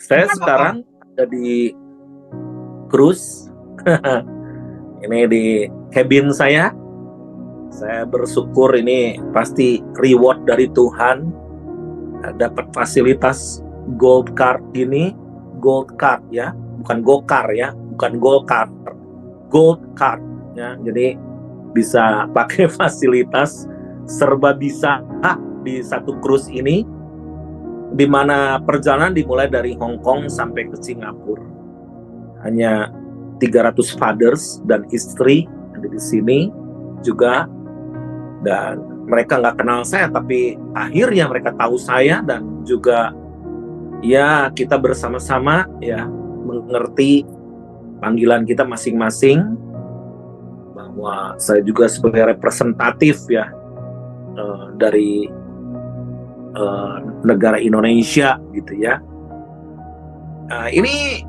Saya sekarang ada di cruise. Ini di cabin saya. Saya bersyukur ini pasti reward dari Tuhan. Dapat fasilitas gold card ini. Gold card ya, bukan go-kart ya, bukan go-kart. Gold card ya. Jadi bisa pakai fasilitas serba bisa di satu cruise ini, di mana perjalanan dimulai dari Hong Kong sampai ke Singapura. Hanya 300 fathers dan istri ada di sini juga, dan mereka nggak kenal saya, tapi akhirnya mereka tahu saya, dan juga ya kita bersama-sama ya mengerti panggilan kita masing-masing, bahwa saya juga sebagai representatif ya dari negara Indonesia gitu ya. Ini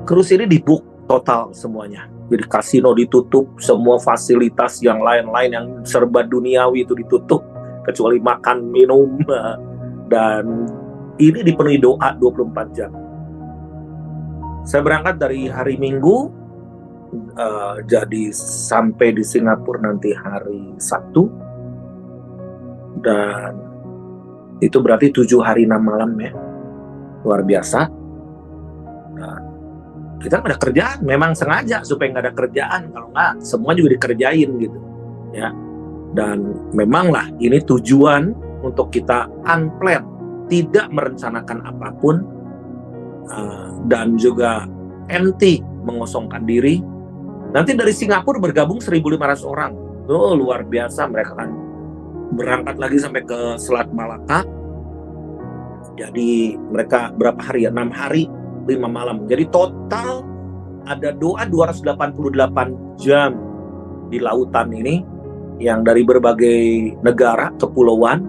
cruise ini dibook total semuanya. Jadi kasino ditutup, semua fasilitas yang lain-lain yang serba duniawi itu ditutup, kecuali makan, minum, dan ini dipenuhi doa 24 jam. Saya berangkat dari hari Minggu, jadi sampai di Singapura nanti hari Sabtu, dan itu berarti 7 hari 6 malam ya, luar biasa. Dan kita nggak ada kerjaan, memang sengaja supaya nggak ada kerjaan, kalau nggak semua juga dikerjain gitu ya. Dan memanglah ini tujuan untuk kita unplanned, tidak merencanakan apapun, dan juga empty, mengosongkan diri. Nanti dari Singapura bergabung 1.500 orang, luar biasa. Mereka kan berangkat lagi sampai ke Selat Malaka. Jadi mereka berapa hari ya? 6 hari 5 malam. Jadi total ada doa 288 jam di lautan ini, yang dari berbagai negara, kepulauan.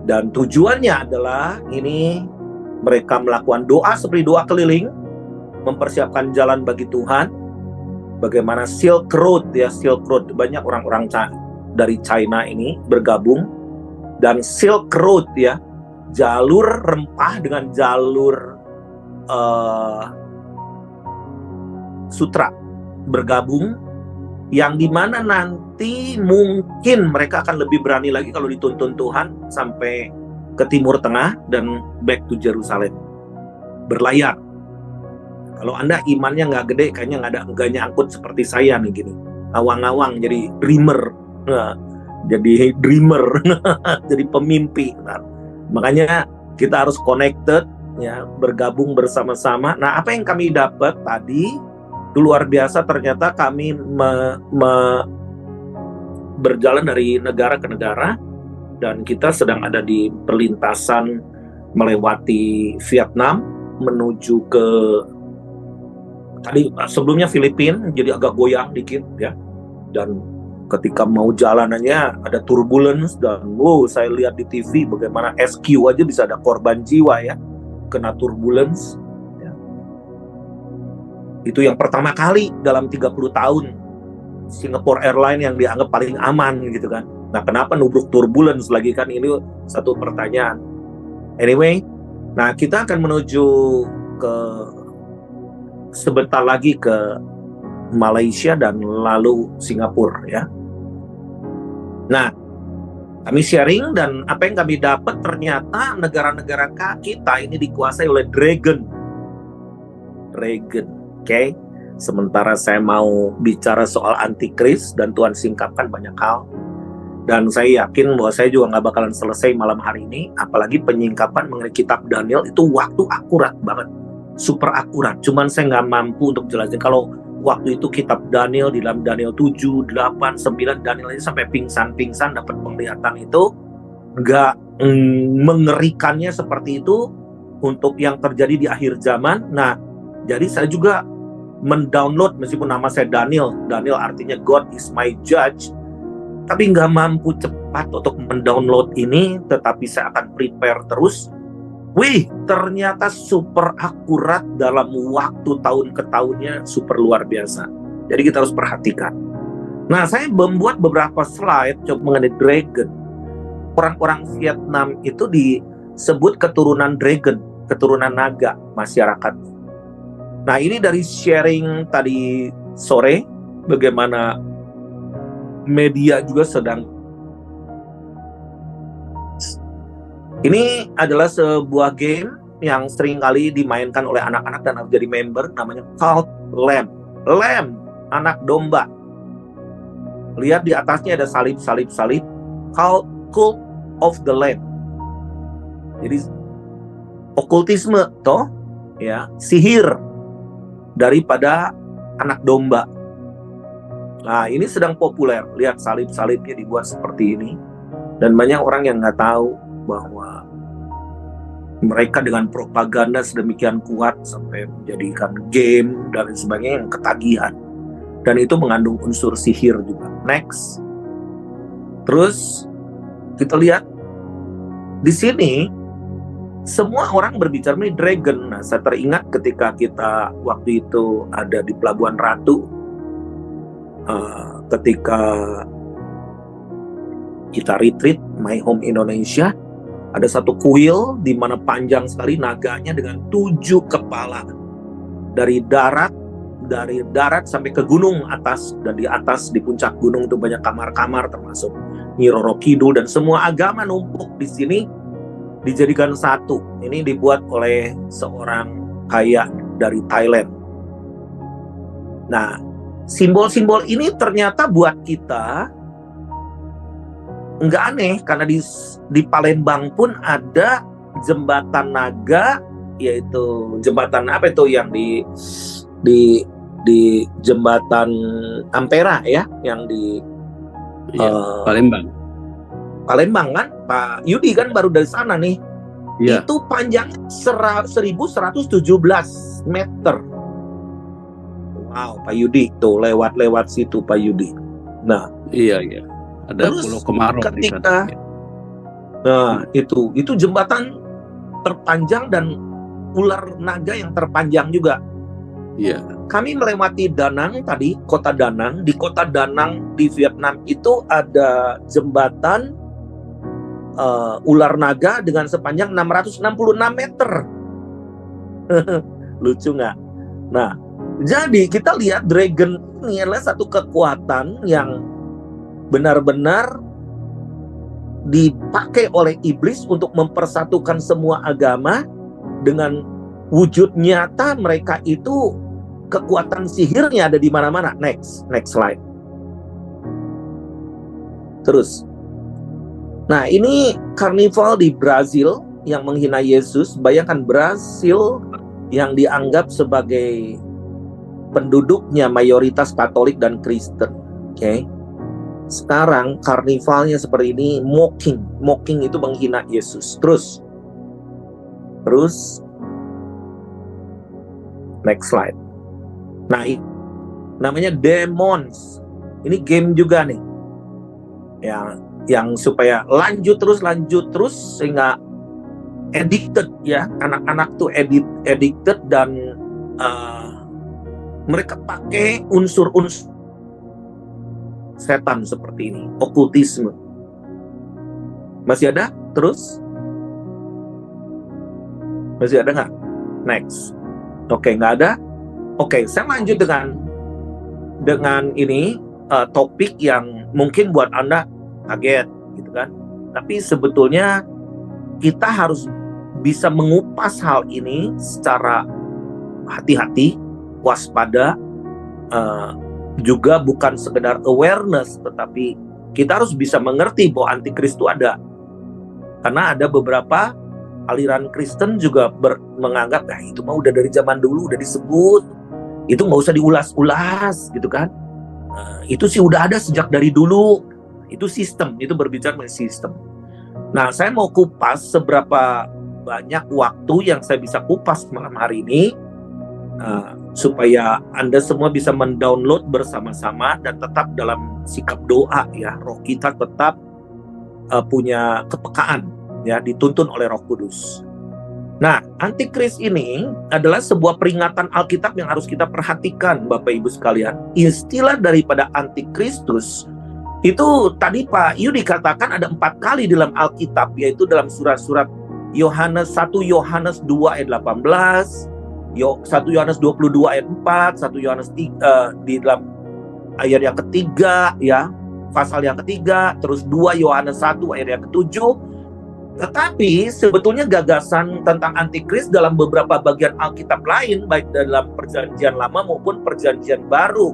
Dan tujuannya adalah ini mereka melakukan doa seperti doa keliling, mempersiapkan jalan bagi Tuhan. Bagaimana Silk Road ya, Silk Road, banyak orang-orang dari China ini bergabung. Dan Silk Road ya, jalur rempah dengan jalur sutra bergabung, yang dimana nanti mungkin mereka akan lebih berani lagi kalau dituntun Tuhan sampai ke Timur Tengah dan back to Jerusalem, berlayar. Kalau Anda imannya nggak gede, kayaknya nggak nyangkut seperti saya nih gini, awang-awang jadi dreamer, jadi pemimpi. Nah, makanya kita harus connected ya, bergabung bersama-sama. Nah, apa yang kami dapat tadi itu luar biasa. Ternyata kami berjalan dari negara ke negara, dan kita sedang ada di perlintasan melewati Vietnam menuju ke tadi sebelumnya Filipina, jadi agak goyang dikit ya. Dan ketika mau jalanannya ada turbulence, dan saya lihat di TV bagaimana SQ aja bisa ada korban jiwa ya, kena turbulence ya. Itu yang pertama kali dalam 30 tahun Singapore Airlines yang dianggap paling aman gitu kan. Nah, kenapa nubruk turbulence lagi kan, ini satu pertanyaan. Anyway, nah kita akan menuju ke sebentar lagi ke Malaysia dan lalu Singapura ya. Nah, kami sharing, dan apa yang kami dapat, ternyata negara-negara kita ini dikuasai oleh dragon, oke? Sementara saya mau bicara soal antikris, dan Tuhan singkapkan banyak hal, dan saya yakin bahwa saya juga nggak bakalan selesai malam hari ini, apalagi penyingkapan mengenai kitab Daniel itu waktu akurat banget, super akurat. Cuman saya nggak mampu untuk jelasin. Kalau waktu itu kitab Daniel, di dalam Daniel 7, 8, 9, Daniel ini sampai pingsan dapat penglihatan, itu nggak mengerikannya seperti itu untuk yang terjadi di akhir zaman. Nah, jadi saya juga mendownload, meskipun nama saya Daniel artinya God is my judge, tapi nggak mampu cepat untuk mendownload ini, tetapi saya akan prepare terus. Wih, ternyata super akurat dalam waktu tahun ke tahunnya, super luar biasa. Jadi kita harus perhatikan. Nah, saya membuat beberapa slide mengenai dragon. Orang-orang Vietnam itu disebut keturunan dragon. keturunan naga masyarakat. Nah, ini dari sharing tadi sore, bagaimana media juga sedang. Ini adalah sebuah game yang sering kali dimainkan oleh anak-anak dan harus jadi member, namanya Cult Lamb. Lamb, anak domba. Lihat di atasnya ada salib. Cult of the Lamb. Jadi okultisme toh, ya, sihir daripada anak domba. Nah, ini sedang populer. Lihat salib-salibnya dibuat seperti ini, dan banyak orang yang nggak tahu bahwa mereka dengan propaganda sedemikian kuat sampai menjadikan game dan sebagainya yang ketagihan, dan itu mengandung unsur sihir juga. Next. Terus kita lihat di sini semua orang berbicara mengenai dragon. Nah, saya teringat ketika kita waktu itu ada di Pelabuhan Ratu, ketika kita retreat My Home Indonesia, ada satu kuil di mana panjang sekali naganya dengan 7 kepala. Dari darat sampai ke gunung atas, dan di atas di puncak gunung itu banyak kamar-kamar termasuk Nyi Roro Kidul, dan semua agama numpuk di sini dijadikan satu. Ini dibuat oleh seorang kaya dari Thailand. Nah, simbol-simbol ini ternyata buat kita nggak aneh, karena di Palembang pun ada jembatan naga, yaitu jembatan apa itu yang di jembatan Ampera ya, yang di Palembang kan, Pak Yudi kan baru dari sana nih. Ya. Itu panjangnya 1117 meter. Wow, Pak Yudi tuh lewat situ Pak Yudi. Nah, iya. Ada Pulau Kemarau ketika, nah itu jembatan terpanjang dan ular naga yang terpanjang juga. Iya. Kami melewati Danang tadi, kota Danang. Di kota Danang di Vietnam itu ada jembatan ular naga dengan sepanjang 666 meter. Lucu nggak? Nah, jadi kita lihat dragon ini adalah satu kekuatan yang benar-benar dipakai oleh iblis untuk mempersatukan semua agama. Dengan wujud nyata mereka itu, kekuatan sihirnya ada di mana-mana. Next slide. Terus, nah ini karnival di Brazil yang menghina Yesus. Bayangkan Brazil yang dianggap sebagai penduduknya mayoritas Katolik dan Kristen. Oke. Sekarang karnivalnya seperti ini, mocking itu menghina Yesus. Terus next slide. Nah, namanya Demons. Ini game juga nih, yang supaya lanjut terus sehingga addicted ya, anak-anak tuh addicted, dan mereka pakai unsur-unsur setan seperti ini, okultisme. Masih ada? Terus? Masih ada nggak? Next. Oke, nggak ada? Oke, saya lanjut dengan ini topik yang mungkin buat Anda kaget, gitu kan? Tapi sebetulnya kita harus bisa mengupas hal ini secara hati-hati, waspada, juga bukan sekedar awareness, tetapi kita harus bisa mengerti bahwa antikris itu ada. Karena ada beberapa aliran Kristen juga menganggap, itu mah udah dari zaman dulu udah disebut, itu nggak usah diulas-ulas gitu kan. Itu sih udah ada sejak dari dulu. Itu sistem, itu berbicara mengenai sistem. Nah, saya mau kupas seberapa banyak waktu yang saya bisa kupas malam hari ini, supaya Anda semua bisa mendownload bersama-sama dan tetap dalam sikap doa ya. Roh kita tetap punya kepekaan ya, dituntun oleh Roh Kudus. Nah, antikris ini adalah sebuah peringatan Alkitab yang harus kita perhatikan, Bapak Ibu sekalian. Istilah daripada antikristus itu tadi Pak Yudi katakan ada 4 kali dalam Alkitab, yaitu dalam surat-surat Yohanes 1 Yohanes 2 ayat 18, 1 Yohanes 22 ayat 4, 1 Yohanes di dalam ayat yang ketiga ya, pasal yang ketiga, terus 2 Yohanes 1 ayat yang ketujuh. Tetapi sebetulnya gagasan tentang antikris dalam beberapa bagian Alkitab lain, baik dalam perjanjian lama maupun perjanjian baru,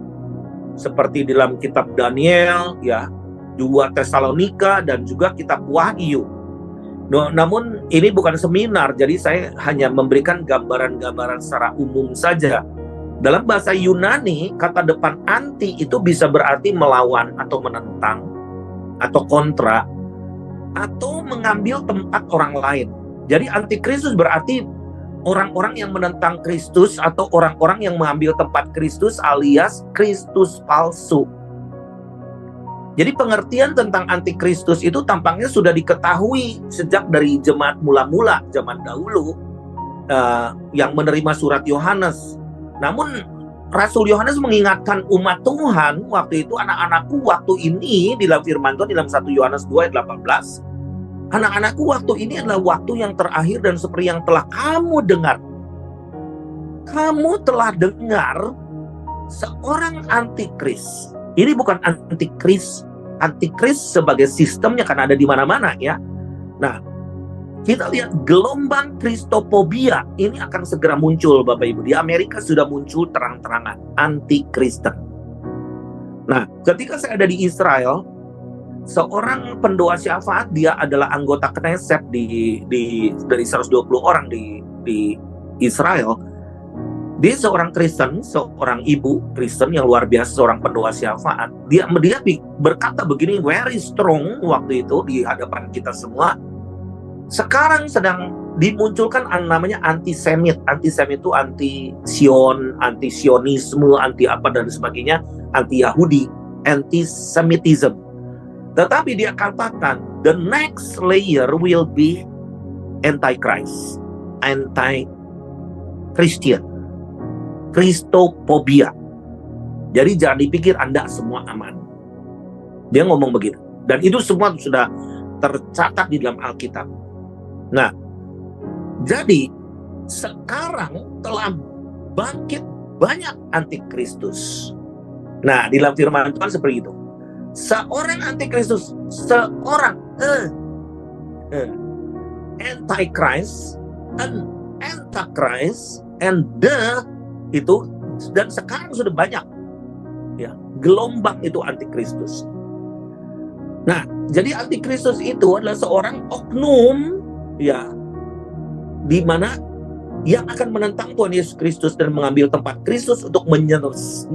seperti dalam kitab Daniel ya, 2 Tesalonika, dan juga kitab Wahyu. Namun ini bukan seminar, jadi saya hanya memberikan gambaran-gambaran secara umum saja. Dalam bahasa Yunani, kata depan anti itu bisa berarti melawan atau menentang atau kontra atau mengambil tempat orang lain. Jadi antikristus berarti orang-orang yang menentang Kristus atau orang-orang yang mengambil tempat Kristus alias Kristus palsu. Jadi pengertian tentang antikristus itu tampaknya sudah diketahui sejak dari jemaat mula-mula zaman dahulu yang menerima surat Yohanes. Namun Rasul Yohanes mengingatkan umat Tuhan waktu itu, anak-anakku waktu ini, di dalam firman Tuhan di dalam 1 Yohanes 2 ayat 18, anak-anakku waktu ini adalah waktu yang terakhir, dan seperti yang telah kamu dengar. Kamu telah dengar seorang antikris. Ini bukan antikris sebagai sistemnya kan ada di mana-mana ya. Nah, kita lihat gelombang Kristofobia ini akan segera muncul, Bapak Ibu. Di Amerika sudah muncul terang-terangan anti-Kristen. Nah, ketika saya ada di Israel, seorang pendoa syafaat, dia adalah anggota Knesset dari 120 orang di Israel. Dia seorang Kristen, seorang ibu Kristen yang luar biasa, seorang pendoa syafaat. Dia berkata begini, very strong waktu itu di hadapan kita semua. Sekarang sedang dimunculkan namanya antisemit. Antisemit itu anti-Sion, anti-Sionisme, anti apa dan sebagainya, anti-Yahudi, anti-Semitism. Tetapi dia katakan, the next layer will be anti-Christ, anti-Christian, Kristofobia. Jadi jangan dipikir Anda semua aman. Dia ngomong begitu. Dan itu semua sudah tercatat di dalam Alkitab. Nah, jadi sekarang telah bangkit banyak antikristus. Nah, di dalam firman Tuhan seperti itu. Seorang antikristus, seorang antichrist, an antichrist, and the itu, dan sekarang sudah banyak ya gelombang itu antikristus. Nah, jadi antikristus itu adalah seorang oknum ya, di mana yang akan menentang Tuhan Yesus Kristus dan mengambil tempat Kristus untuk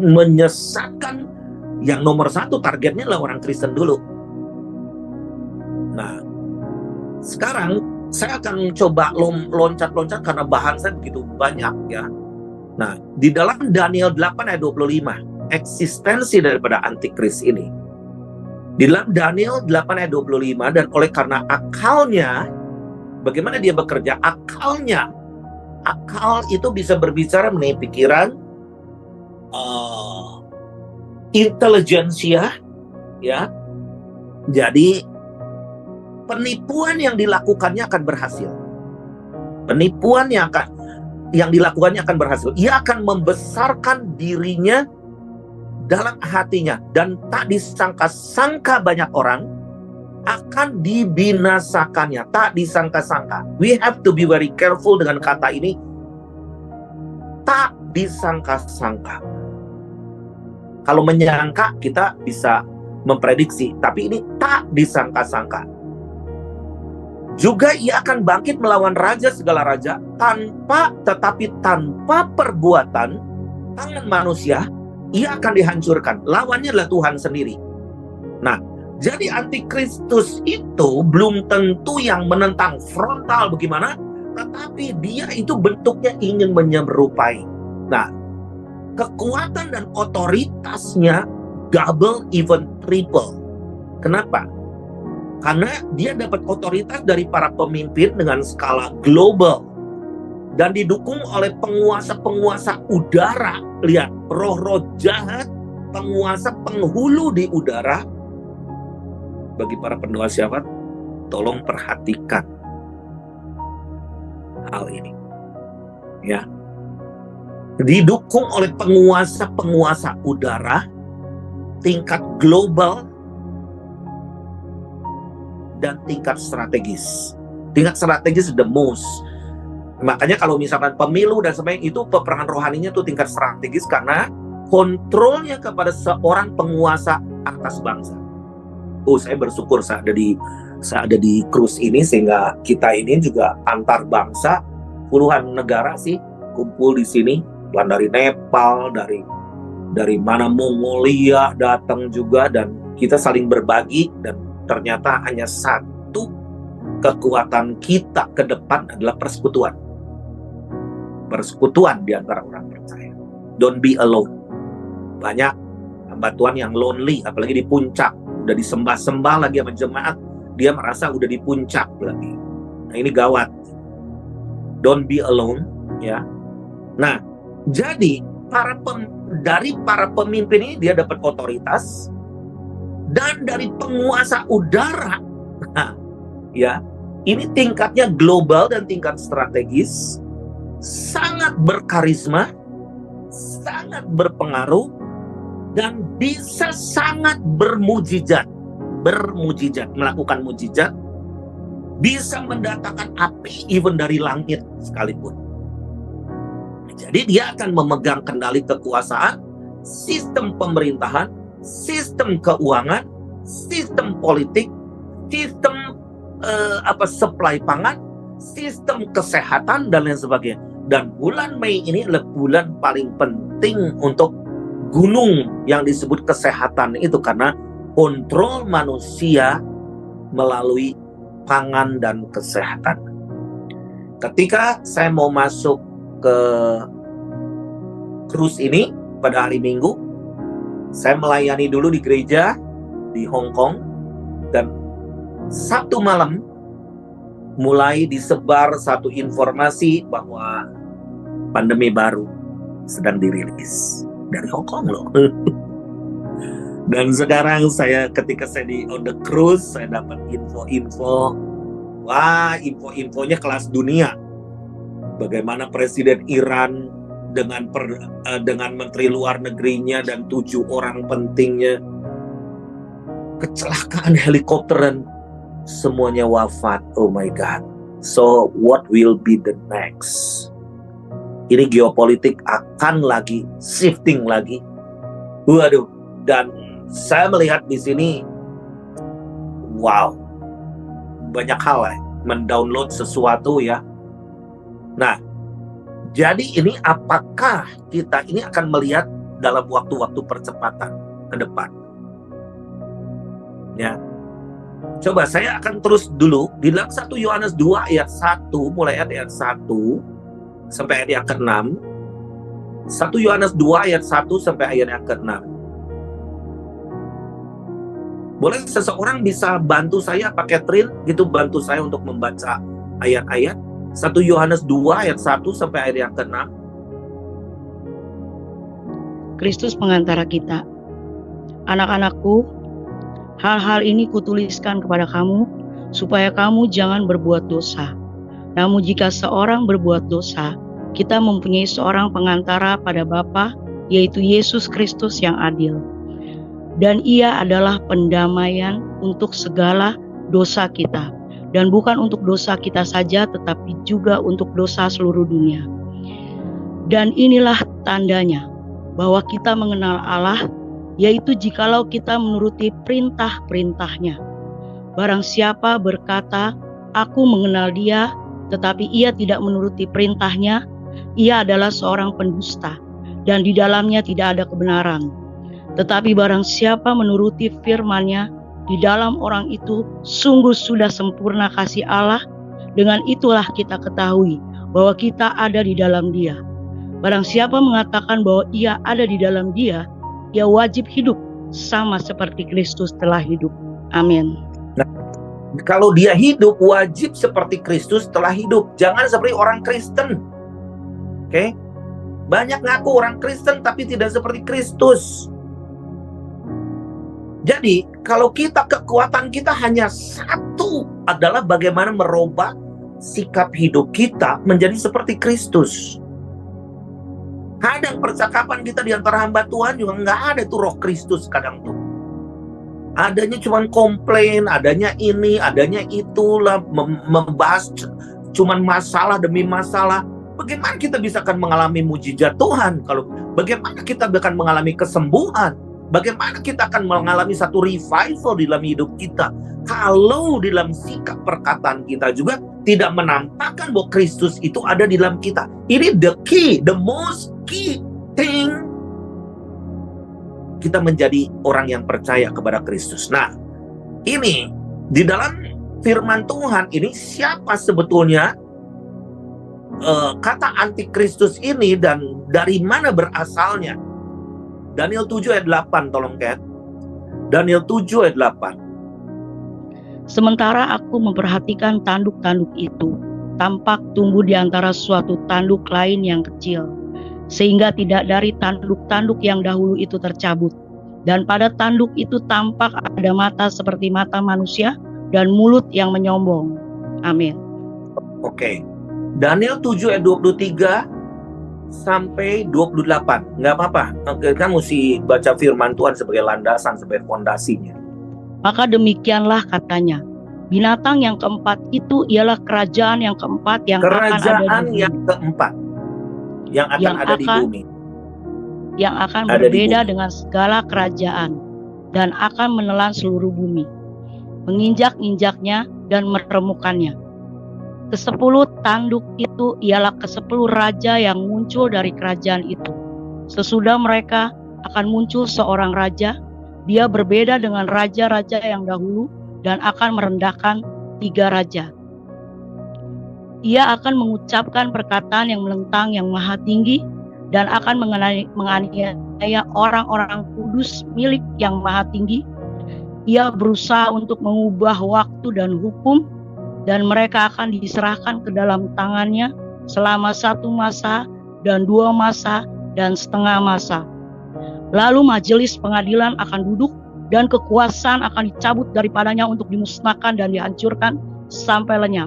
menyesatkan. Yang nomor satu targetnya adalah orang Kristen dulu. Nah, sekarang saya akan coba loncat-loncat karena bahasa saya begitu banyak ya. Nah, di dalam Daniel 8 ayat 25, eksistensi daripada antikris ini. Di dalam Daniel 8 ayat 25, dan oleh karena akalnya, bagaimana dia bekerja? Akal itu bisa berbicara mengenai pikiran, intelijensia, ya. Jadi penipuan yang dilakukannya akan berhasil. Penipuan yang dilakukannya akan berhasil. Ia akan membesarkan dirinya dalam hatinya, dan tak disangka-sangka banyak orang akan dibinasakannya. Tak disangka-sangka. We have to be very careful dengan kata ini. Tak disangka-sangka. Kalau menyangka kita bisa memprediksi, tapi ini tak disangka-sangka. Juga ia akan bangkit melawan raja segala raja tanpa perbuatan tangan manusia. Ia akan dihancurkan. Lawannya adalah Tuhan sendiri. Nah, jadi antikristus itu belum tentu yang menentang frontal bagaimana, tetapi dia itu bentuknya ingin menyerupai. Nah, kekuatan dan otoritasnya double, even triple. Kenapa? Karena dia dapat otoritas dari para pemimpin dengan skala global dan didukung oleh penguasa-penguasa udara. Lihat, roh-roh jahat, penguasa penghulu di udara. Bagi para pendoa syafaat, tolong perhatikan. hal ini. Ya. Didukung oleh penguasa-penguasa udara tingkat global dan tingkat strategis. Tingkat strategis the most. Makanya kalau misalkan pemilu dan sebagainya itu peperangan rohaninya tuh tingkat strategis karena kontrolnya kepada seorang penguasa atas bangsa. Saya bersyukur saya ada di cruise ini sehingga kita ini juga antar bangsa, puluhan negara sih kumpul di sini, dari Nepal, dari mana Mongolia datang juga, dan kita saling berbagi, dan ternyata hanya satu kekuatan kita ke depan adalah persekutuan di antara orang percaya. Don't be alone. Banyak hamba Tuhan yang lonely, apalagi di puncak, udah disembah-sembah lagi sama jemaat, dia merasa udah di puncak lagi. Nah, ini gawat. Don't be alone, ya. Nah, jadi dari para pemimpin ini dia dapat otoritas, dan dari penguasa udara, ya, ini tingkatnya global dan tingkat strategis, sangat berkarisma, sangat berpengaruh, dan bisa sangat bermujizat, melakukan mujizat, bisa mendatangkan api even dari langit sekalipun. Jadi dia akan memegang kendali kekuasaan, sistem pemerintahan, sistem keuangan, sistem politik, sistem supply pangan, sistem kesehatan, dan lain sebagainya. Dan bulan Mei ini adalah bulan paling penting untuk gunung yang disebut kesehatan itu, karena kontrol manusia melalui pangan dan kesehatan. Ketika saya mau masuk ke cruise ini pada hari Minggu, saya melayani dulu di gereja di Hong Kong, dan Sabtu malam mulai disebar satu informasi bahwa pandemi baru sedang dirilis dari Hong Kong loh. Dan sekarang ketika saya on the cruise, saya dapat info-info, info-infonya kelas dunia. Bagaimana Presiden Iran dengan Menteri Luar Negerinya dan 7 orang pentingnya, kecelakaan helikopter dan semuanya wafat. Oh my God. So what will be the next? Ini geopolitik akan lagi shifting lagi. Waduh. Dan saya melihat di sini, wow, banyak hal mendownload sesuatu ya. Nah, jadi ini apakah kita ini akan melihat dalam waktu-waktu percepatan ke depan? Ya. Coba saya akan terus dulu di dalam 1 Yohanes 2 ayat 1, mulai ayat 1 sampai ayat yang ke-6. 1 Yohanes 2 ayat 1 sampai ayat yang ke-6. Boleh seseorang bisa bantu saya, Pak Catherine, gitu, bantu saya untuk membaca ayat-ayat 1 Yohanes 2 ayat 1 sampai ayat yang ke-6. Kristus pengantara kita. Anak-anakku, hal-hal ini kutuliskan kepada kamu, supaya kamu jangan berbuat dosa. Namun jika seorang berbuat dosa, kita mempunyai seorang pengantara pada Bapa, yaitu Yesus Kristus yang adil. Dan ia adalah pendamaian untuk segala dosa kita. Dan bukan untuk dosa kita saja, tetapi juga untuk dosa seluruh dunia. Dan inilah tandanya bahwa kita mengenal Allah, yaitu jikalau kita menuruti perintah-perintahnya. Barang siapa berkata, aku mengenal dia, tetapi ia tidak menuruti perintahnya, ia adalah seorang pendusta, dan di dalamnya tidak ada kebenaran. Tetapi barang siapa menuruti firman-Nya, di dalam orang itu sungguh sudah sempurna kasih Allah. Dengan itulah kita ketahui bahwa kita ada di dalam Dia. Barang siapa mengatakan bahwa ia ada di dalam Dia, ia wajib hidup sama seperti Kristus telah hidup. Amin. Nah, kalau dia hidup, wajib seperti Kristus telah hidup. Jangan seperti orang Kristen. Oke? Banyak ngaku orang Kristen tapi tidak seperti Kristus. Jadi, kalau kekuatan kita hanya satu, adalah bagaimana merubah sikap hidup kita menjadi seperti Kristus. Kadang percakapan kita di antara hamba Tuhan juga nggak ada tuh roh Kristus kadang tuh. Adanya cuman komplain, adanya ini, adanya itulah, membahas cuman masalah demi masalah. Bagaimana kita bisa akan mengalami mujizat Tuhan? Bagaimana kita akan mengalami kesembuhan? Bagaimana kita akan mengalami satu revival di dalam hidup kita? Kalau di dalam sikap perkataan kita juga tidak menampakkan bahwa Kristus itu ada di dalam kita. Ini the key, the most key thing. Kita menjadi orang yang percaya kepada Kristus. Nah, ini di dalam firman Tuhan ini siapa sebetulnya kata antikristus ini dan dari mana berasalnya? Daniel 7 ayat 8, tolong Kat. Daniel 7 ayat 8. Sementara aku memperhatikan tanduk-tanduk itu, tampak tumbuh di antara suatu tanduk lain yang kecil, sehingga tidak dari tanduk-tanduk yang dahulu itu tercabut. Dan pada tanduk itu tampak ada mata seperti mata manusia dan mulut yang menyombong. Amin. Oke. Daniel 7 ayat 23 sampai 28. Nggak apa-apa. Kan mesti baca firman Tuhan sebagai landasan, sebagai fondasinya. Maka demikianlah katanya, binatang yang keempat itu ialah kerajaan yang keempat yang akan ada di bumi. Yang keempat yang akan ada di bumi. Yang akan berbeda dengan segala kerajaan dan akan menelan seluruh bumi, menginjak-injaknya dan meremukannya. Kesepuluh tanduk itu ialah kesepuluh raja yang muncul dari kerajaan itu. Sesudah mereka akan muncul seorang raja. Dia berbeda dengan raja-raja yang dahulu dan akan merendahkan 3 raja. Ia akan mengucapkan perkataan yang menentang yang maha tinggi dan akan menganiaya orang-orang kudus milik yang maha tinggi. Ia berusaha untuk mengubah waktu dan hukum, dan mereka akan diserahkan ke dalam tangannya selama 1 masa dan 2 masa dan setengah masa. Lalu majelis pengadilan akan duduk dan kekuasaan akan dicabut daripadanya untuk dimusnahkan dan dihancurkan sampai lenyap.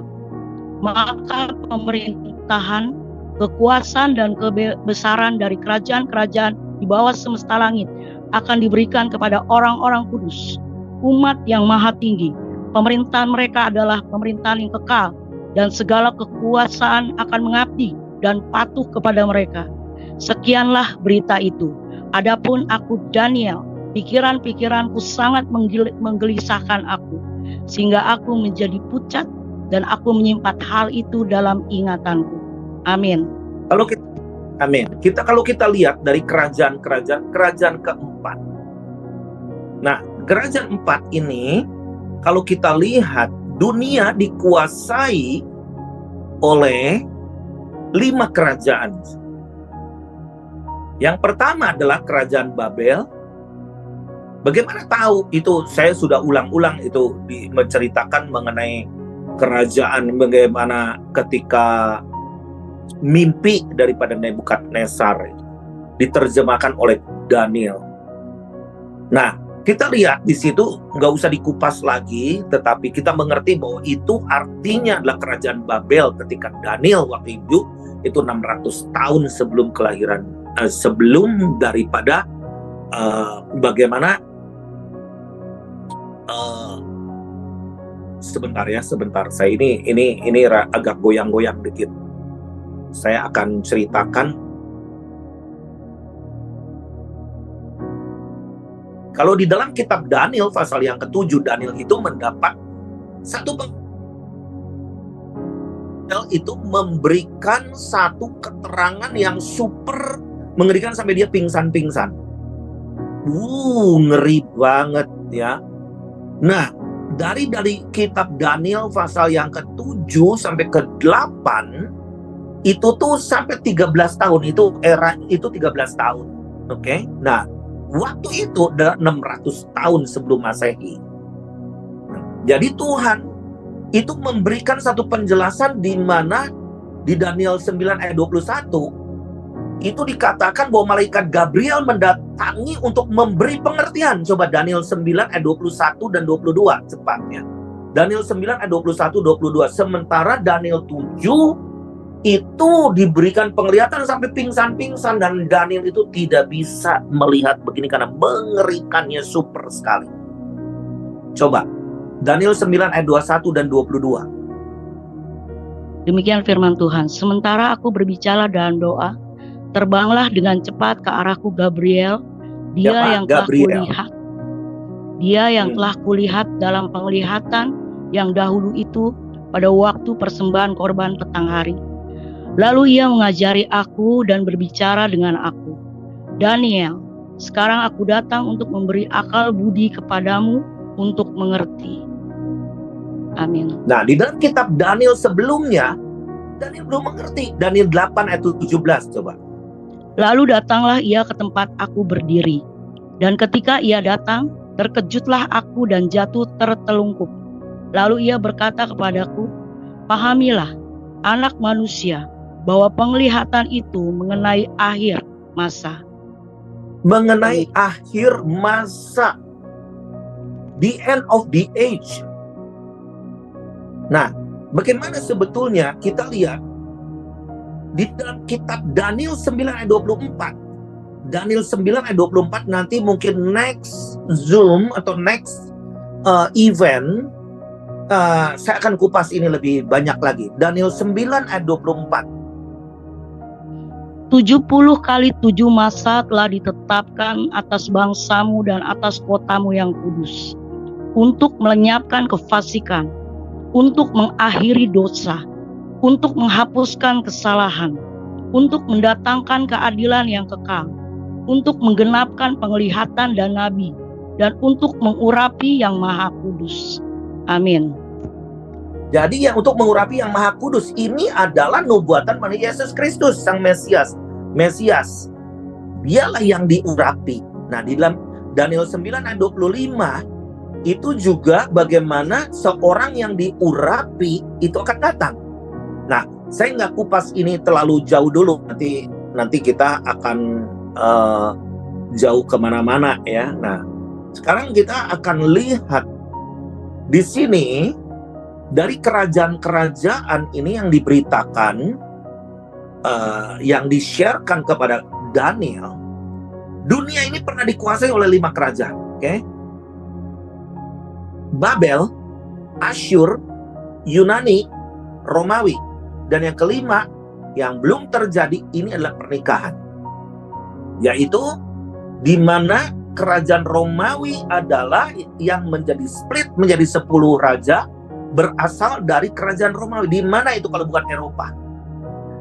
Maka pemerintahan, kekuasaan dan kebesaran dari kerajaan-kerajaan di bawah semesta langit akan diberikan kepada orang-orang kudus, umat yang maha tinggi. Pemerintahan mereka adalah pemerintahan yang kekal, dan segala kekuasaan akan mengabdi dan patuh kepada mereka. Sekianlah berita itu. Adapun aku Daniel, pikiran-pikiranku sangat menggelisahkan aku, sehingga aku menjadi pucat dan aku menyimpan hal itu dalam ingatanku. Amin. Kalau kita lihat dari kerajaan keempat. Nah, kerajaan 4 ini kalau kita lihat dunia dikuasai oleh 5 kerajaan. Yang pertama adalah kerajaan Babel. Bagaimana tahu itu? Saya sudah ulang-ulang itu menceritakan mengenai kerajaan, bagaimana ketika mimpi daripada Nebukadnezar diterjemahkan oleh Daniel. Nah, kita lihat di situ nggak usah dikupas lagi, tetapi kita mengerti bahwa itu artinya adalah kerajaan Babel ketika Daniel waktu itu 600 tahun sebelum kelahiran, sebelum daripada bagaimana sebentar saya ini agak goyang-goyang dikit. Saya akan ceritakan. Kalau di dalam kitab Daniel pasal yang ke-7, Daniel itu mendapat satu itu memberikan satu keterangan yang super mengerikan sampai dia pingsan-pingsan. Ngeri banget ya. Nah, dari kitab Daniel pasal yang ke-7 sampai ke-8 itu tuh sampai 13 tahun, itu era itu 13 tahun. Oke. Nah, waktu itu adalah 600 tahun sebelum Masehi. Jadi Tuhan itu memberikan satu penjelasan di mana di Daniel 9 ayat 21 itu dikatakan bahwa malaikat Gabriel mendatangi untuk memberi pengertian. Coba Daniel 9 ayat 21 dan 22 cepatnya. Daniel 9 ayat 21-22. Sementara Daniel 7 itu diberikan penglihatan sampai pingsan-pingsan, dan Daniel itu tidak bisa melihat begini karena mengerikannya super sekali. Coba Daniel 9 ayat 21 dan 22. Demikian firman Tuhan. Sementara aku berbicara dalam doa, terbanglah dengan cepat ke arahku Gabriel, dia yang telah kulihat. Dia yang telah kulihat dalam penglihatan yang dahulu itu pada waktu persembahan korban petang hari. Lalu ia mengajari aku dan berbicara dengan aku. Daniel, sekarang aku datang untuk memberi akal budi kepadamu untuk mengerti. Amin. Nah, di dalam kitab Daniel sebelumnya, Daniel belum mengerti. Daniel 8 ayat 17, coba. Lalu datanglah ia ke tempat aku berdiri. Dan ketika ia datang, terkejutlah aku dan jatuh tertelungkup. Lalu ia berkata kepadaku, pahamilah, anak manusia, bahwa penglihatan itu mengenai akhir masa. Mengenai akhir masa. The end of the age. Nah, bagaimana sebetulnya kita lihat di dalam kitab Daniel 9 ayat 24. Daniel 9 ayat 24 nanti mungkin next Zoom atau next event saya akan kupas ini lebih banyak lagi. Daniel 9 ayat 24. 70 kali 7 masa telah ditetapkan atas bangsamu dan atas kotamu yang kudus, untuk melenyapkan kefasikan, untuk mengakhiri dosa, untuk menghapuskan kesalahan, untuk mendatangkan keadilan yang kekal, untuk menggenapkan penglihatan dan nabi, dan untuk mengurapi yang maha kudus. Amin. Jadi yang untuk mengurapi yang maha kudus ini adalah nubuatan mengenai Yesus Kristus, Sang Mesias. Dialah yang diurapi. Nah, di dalam Daniel 9 ayat 25 itu juga bagaimana seorang yang diurapi itu akan datang. Nah, saya nggak kupas ini terlalu jauh dulu. Nanti kita akan jauh kemana-mana ya. Nah, sekarang kita akan lihat di sini dari kerajaan-kerajaan ini yang diberitakan, yang di-sharekan kepada Daniel. Dunia ini pernah dikuasai oleh 5 kerajaan, oke? Babel, Asyur, Yunani, Romawi. Dan yang kelima yang belum terjadi ini adalah pernikahan. Yaitu di mana kerajaan Romawi adalah yang menjadi split menjadi 10 raja berasal dari kerajaan Romawi. Di mana itu kalau bukan Eropa?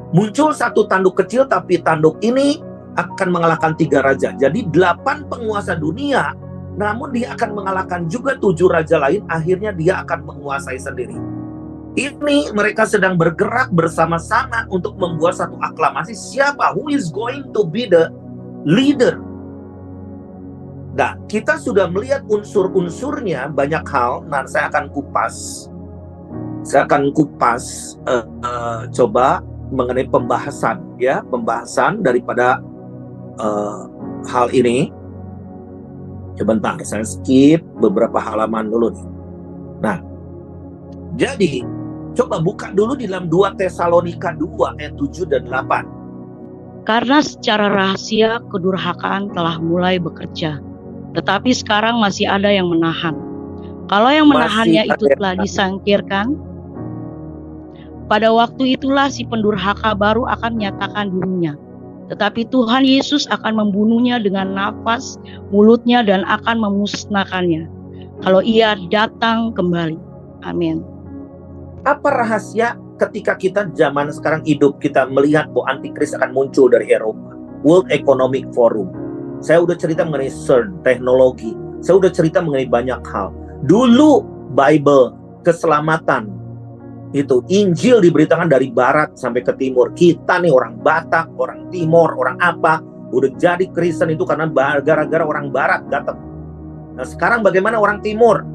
Muncul satu tanduk kecil, tapi tanduk ini akan mengalahkan 3 raja. Jadi 8 penguasa dunia, namun dia akan mengalahkan juga 7 raja lain. Akhirnya dia akan menguasai sendiri. Ini mereka sedang bergerak bersama-sama untuk membuat satu aklamasi siapa who is going to be the leader. Nah, kita sudah melihat unsur-unsurnya banyak hal. Nah, saya akan kupas. Coba mengenai pembahasan daripada hal ini. Sebentar, saya skip beberapa halaman dulu nih. Nah, jadi coba buka dulu di dalam 2 Tesalonika 2 ayat 7 dan 8. Karena secara rahasia kedurhakaan telah mulai bekerja, tetapi sekarang masih ada yang menahan. Kalau yang menahannya itu telah disingkirkan, pada waktu itulah si pendurhaka baru akan menyatakan dirinya. Tetapi Tuhan Yesus akan membunuhnya dengan nafas mulutnya dan akan memusnahkannya kalau ia datang kembali. Amin. Apa rahasia ketika kita zaman sekarang hidup, kita melihat bahwa antikris akan muncul dari Eropa? World Economic Forum. Saya udah cerita mengenai CERN, teknologi. Saya udah cerita mengenai banyak hal. Dulu Bible, keselamatan, itu Injil diberitakan dari barat sampai ke timur. Kita nih orang Batak, orang Timur, orang apa, udah jadi Kristen itu karena gara-gara orang barat datang. Nah, sekarang bagaimana orang timur?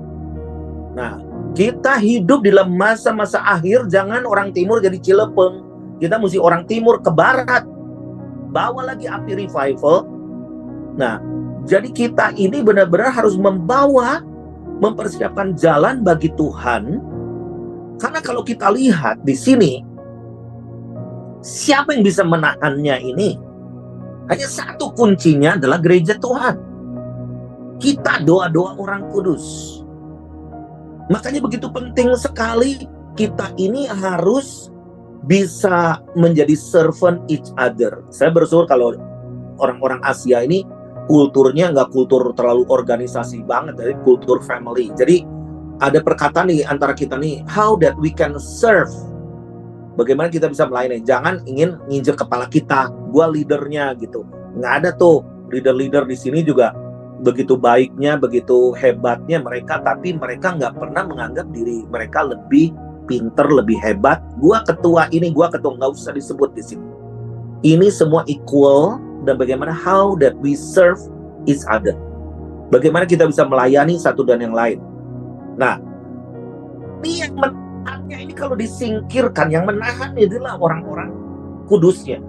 Nah, kita hidup di dalam masa-masa akhir. Jangan orang timur jadi Cilepeng. Kita mesti orang timur ke barat. Bawa lagi api revival. Nah, jadi kita ini benar-benar harus membawa mempersiapkan jalan bagi Tuhan. Karena kalau kita lihat di sini, siapa yang bisa menahannya ini? Hanya satu kuncinya adalah gereja Tuhan. Kita doa-doa orang kudus. Makanya begitu penting sekali kita ini harus bisa menjadi servant each other. Saya bersyukur kalau orang-orang Asia ini kulturnya nggak kultur terlalu organisasi banget, jadi kultur family. Jadi ada perkataan nih antara kita nih, how that we can serve. Bagaimana kita bisa melayani. Jangan ingin nginjek kepala kita, gua leadernya gitu. Nggak ada tuh leader-leader di sini juga begitu baiknya, begitu hebatnya mereka, tapi mereka nggak pernah menganggap diri mereka lebih pinter, lebih hebat. Gua ketua ini, gua ketua, nggak usah disebut di sini. Ini semua equal, dan bagaimana how that we serve each other. Bagaimana kita bisa melayani satu dan yang lain. Nah, ini yang menahannya ini kalau disingkirkan, yang menahan adalah orang-orang kudusnya.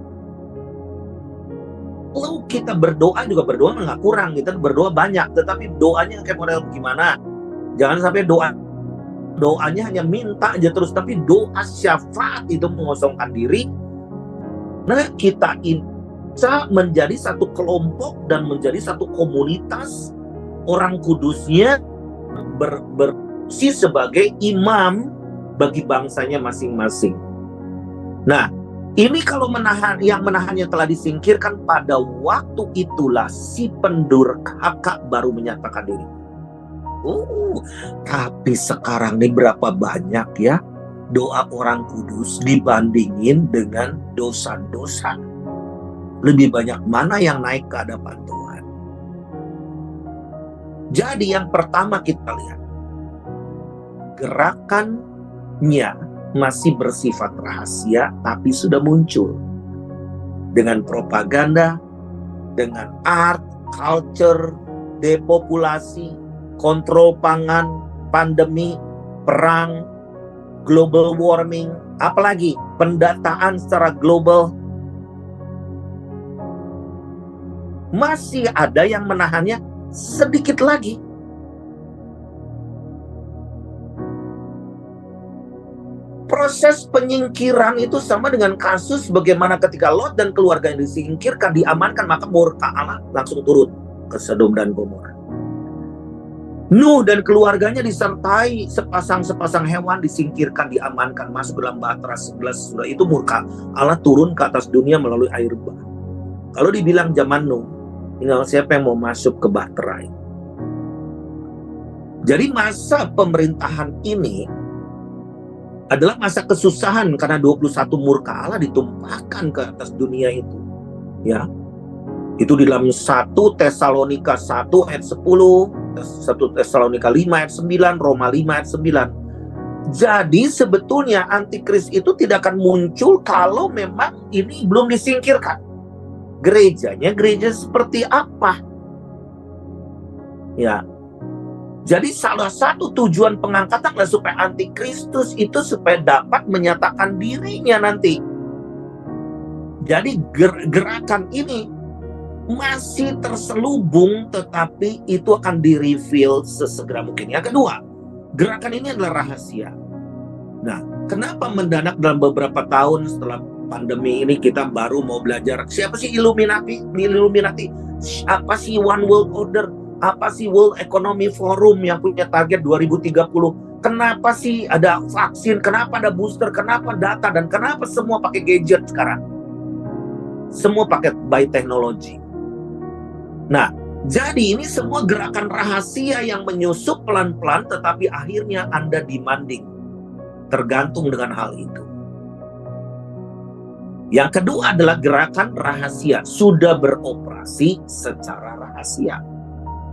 Lalu kita berdoa juga, berdoa nggak kurang, kita berdoa banyak, tetapi doanya kayak model gimana? Jangan sampai doanya hanya minta aja terus, tapi doa syafaat itu mengosongkan diri. Nah, kita ini bisa menjadi satu kelompok dan menjadi satu komunitas orang kudusnya berfungsi sebagai imam bagi bangsanya masing-masing. Nah, ini kalau yang menahannya telah disingkirkan, pada waktu itulah si pendurhaka baru menyatakan diri. Tapi sekarang ini berapa banyak ya doa orang kudus dibandingin dengan dosa-dosa. Lebih banyak mana yang naik ke hadapan Tuhan. Jadi yang pertama kita lihat, gerakannya masih bersifat rahasia, tapi sudah muncul dengan propaganda, dengan art, culture, depopulasi, kontrol pangan, pandemi, perang, global warming, apalagi pendataan secara global. Masih ada yang menahannya sedikit lagi. Proses penyingkiran itu sama dengan kasus bagaimana ketika Lot dan keluarga yang disingkirkan, diamankan, maka murka Allah langsung turun ke Sodom dan Gomora. Nuh dan keluarganya disertai sepasang hewan disingkirkan, diamankan, masuk dalam bahtera 11. Sudah itu murka Allah turun ke atas dunia melalui air bah. Kalau dibilang zaman Nuh, tinggal siapa yang mau masuk ke bahtera ini. Jadi masa pemerintahan ini adalah masa kesusahan karena 21 murka Allah ditumpahkan ke atas dunia itu. Ya. Itu di dalam 1 Tesalonika 1 ayat 10, 1 Tesalonika 5 ayat 9, Roma 5 ayat 9. Jadi sebetulnya antikris itu tidak akan muncul kalau memang ini belum disingkirkan. Gerejanya gereja seperti apa? Ya. Jadi salah satu tujuan pengangkatan adalah supaya antikristus itu supaya dapat menyatakan dirinya nanti. Jadi gerakan ini masih terselubung, tetapi itu akan di-reveal sesegera mungkin. Yang kedua, gerakan ini adalah rahasia. Nah, kenapa mendadak dalam beberapa tahun setelah pandemi ini kita baru mau belajar siapa sih Illuminati? Apa sih One World Order? Apa sih World Economic Forum yang punya target 2030? Kenapa sih ada vaksin? Kenapa ada booster? Kenapa data? Dan kenapa semua pakai gadget sekarang? Semua pakai by teknologi. Nah, jadi ini semua gerakan rahasia yang menyusup pelan-pelan, tetapi akhirnya Anda demanding. Tergantung dengan hal itu. Yang kedua adalah gerakan rahasia. Sudah beroperasi secara rahasia.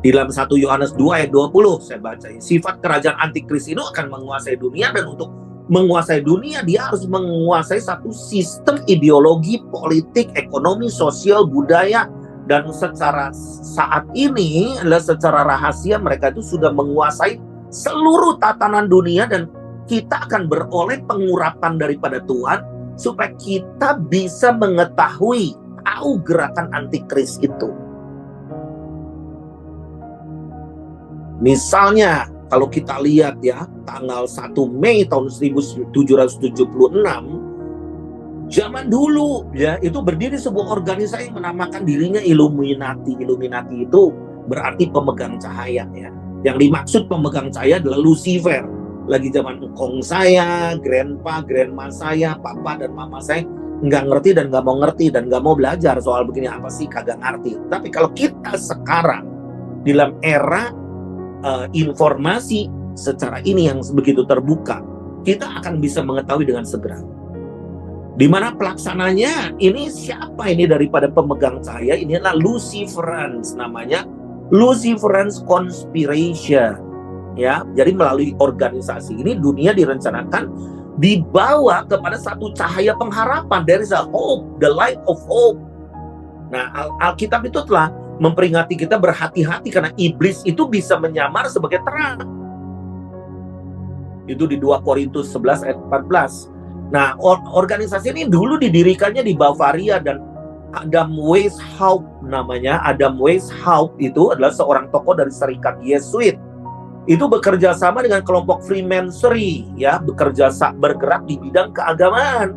Di dalam 1 Yohanes 2 ayat 20 saya baca, sifat kerajaan antikris itu akan menguasai dunia, dan untuk menguasai dunia dia harus menguasai satu sistem ideologi, politik, ekonomi, sosial, budaya, dan secara saat ini adalah secara rahasia mereka itu sudah menguasai seluruh tatanan dunia, dan kita akan beroleh pengurapan daripada Tuhan supaya kita bisa mengetahui, tahu gerakan antikris itu. Misalnya kalau kita lihat ya, tanggal 1 Mei tahun 1776, zaman dulu ya, itu berdiri sebuah organisasi yang menamakan dirinya Illuminati. Illuminati itu berarti pemegang cahaya ya. Yang dimaksud pemegang cahaya adalah Lucifer. Lagi zaman engkong saya, grandma saya, papa dan mama saya nggak ngerti dan nggak mau ngerti dan nggak mau belajar soal begini, apa sih, kagak ngerti. Tapi kalau kita sekarang dalam era informasi secara ini yang begitu terbuka, kita akan bisa mengetahui dengan segera. Di mana pelaksananya ini siapa ini daripada pemegang cahaya, ini adalah Luciferans, namanya Luciferans Conspiration. Ya, jadi melalui organisasi ini dunia direncanakan dibawa kepada satu cahaya pengharapan. There is a hope, the light of hope. Nah, Alkitab itu telah memperingati kita berhati-hati karena iblis itu bisa menyamar sebagai terang. Itu di 2 Korintus 11 ayat 14. Nah, organisasi ini dulu didirikannya di Bavaria dan Adam Weishaupt namanya. Adam Weishaupt itu adalah seorang tokoh dari Serikat Yesuit. Itu bekerja sama dengan kelompok Freemasonry ya, bergerak di bidang keagamaan.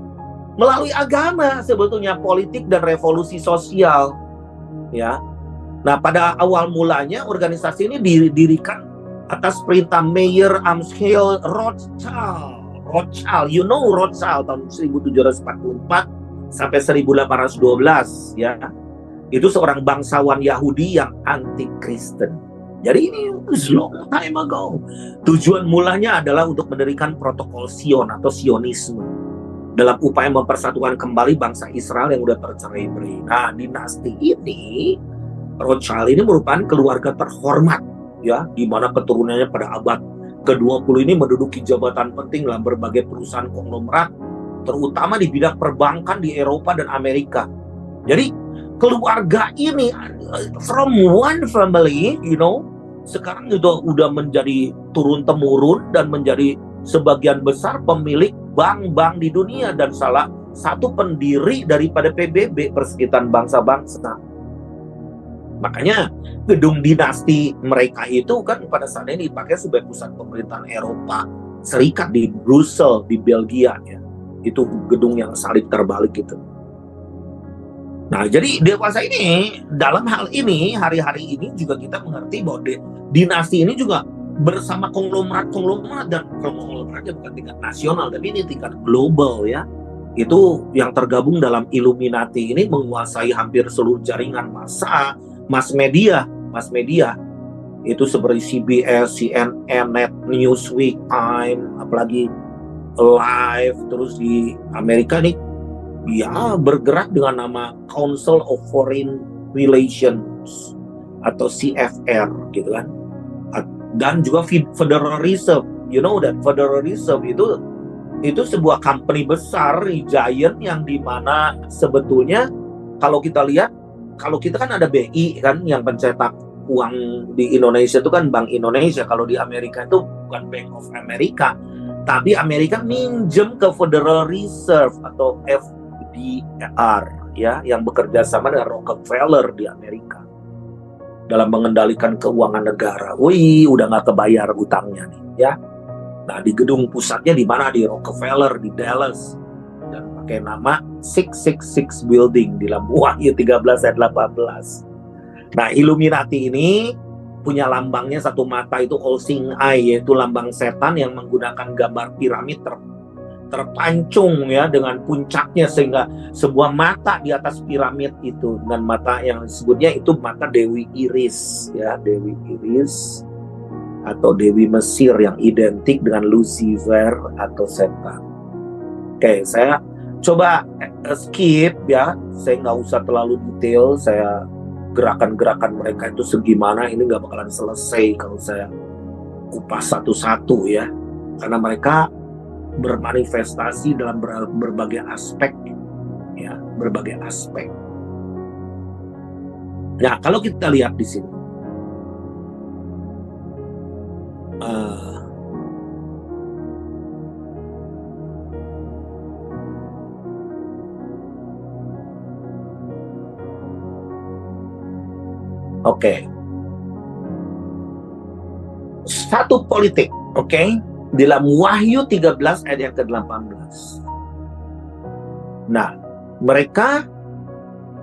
Melalui agama sebetulnya politik dan revolusi sosial ya. Nah, pada awal mulanya organisasi ini didirikan atas perintah Mayer Amschel Rothschild, you know Rothschild, tahun 1744 sampai 1812 ya. Itu seorang bangsawan Yahudi yang anti-Kristen. Jadi ini long time ago. Tujuan mulanya adalah untuk mendirikan protokol Sion atau Sionisme dalam upaya mempersatukan kembali bangsa Israel yang sudah tercerai-berai. Nah, dinasti ini, Rothschild ini merupakan keluarga terhormat ya, di mana keturunannya pada abad ke-20 ini menduduki jabatan penting dalam berbagai perusahaan konglomerat, terutama di bidang perbankan di Eropa dan Amerika. Jadi keluarga ini from one family, you know, sekarang itu udah menjadi turun temurun dan menjadi sebagian besar pemilik bank-bank di dunia dan salah satu pendiri daripada PBB, Persekutuan Bangsa-Bangsa. Makanya gedung dinasti mereka itu kan pada saat ini dipakai sebagai pusat pemerintahan Eropa Serikat di Brussels, di Belgia ya. Itu gedung yang salib terbalik itu. Nah, jadi dewasa ini, dalam hal ini, hari-hari ini juga kita mengerti bahwa dinasti ini juga bersama konglomerat dan konglomeratnya bukan tingkat nasional, tapi ini tingkat global ya. Itu yang tergabung dalam Illuminati ini menguasai hampir seluruh jaringan mass media. Itu seperti CBS, CNN, Net, Newsweek, Time, apalagi Live, terus di Amerika nih ya bergerak dengan nama Council of Foreign Relations atau CFR gitu kan. Dan juga Federal Reserve, you know that Federal Reserve itu sebuah company besar, giant yang dimana sebetulnya kalau kita lihat, kalau kita kan ada BI kan yang pencetak uang di Indonesia itu kan Bank Indonesia. Kalau di Amerika itu bukan Bank of America, tapi Amerika minjem ke Federal Reserve atau FDR ya, yang bekerja sama dengan Rockefeller di Amerika dalam mengendalikan keuangan negara. Wih, udah nggak kebayar utangnya nih ya. Nah, di gedung pusatnya di mana? Di Rockefeller di Dallas, dan pakai nama 666 Building di dalam Wahyu 13 ayat 18. Nah, Illuminati ini punya lambangnya satu mata, itu All Seeing Eye, yaitu lambang setan yang menggunakan gambar piramid terpancung ya dengan puncaknya, sehingga sebuah mata di atas piramid itu, dan mata yang disebutnya itu mata Dewi Iris ya, Dewi Iris atau Dewi Mesir yang identik dengan Lucifer atau setan. Oke, saya coba skip ya, saya nggak usah terlalu detail. Saya gerakan-gerakan mereka itu segimana ini nggak bakalan selesai kalau saya kupas satu-satu ya, karena mereka bermanifestasi dalam berbagai aspek ya, berbagai aspek. Nah, kalau kita lihat di sini satu politik, oke? Dalam Wahyu 13 ayat yang ke-18. Nah, mereka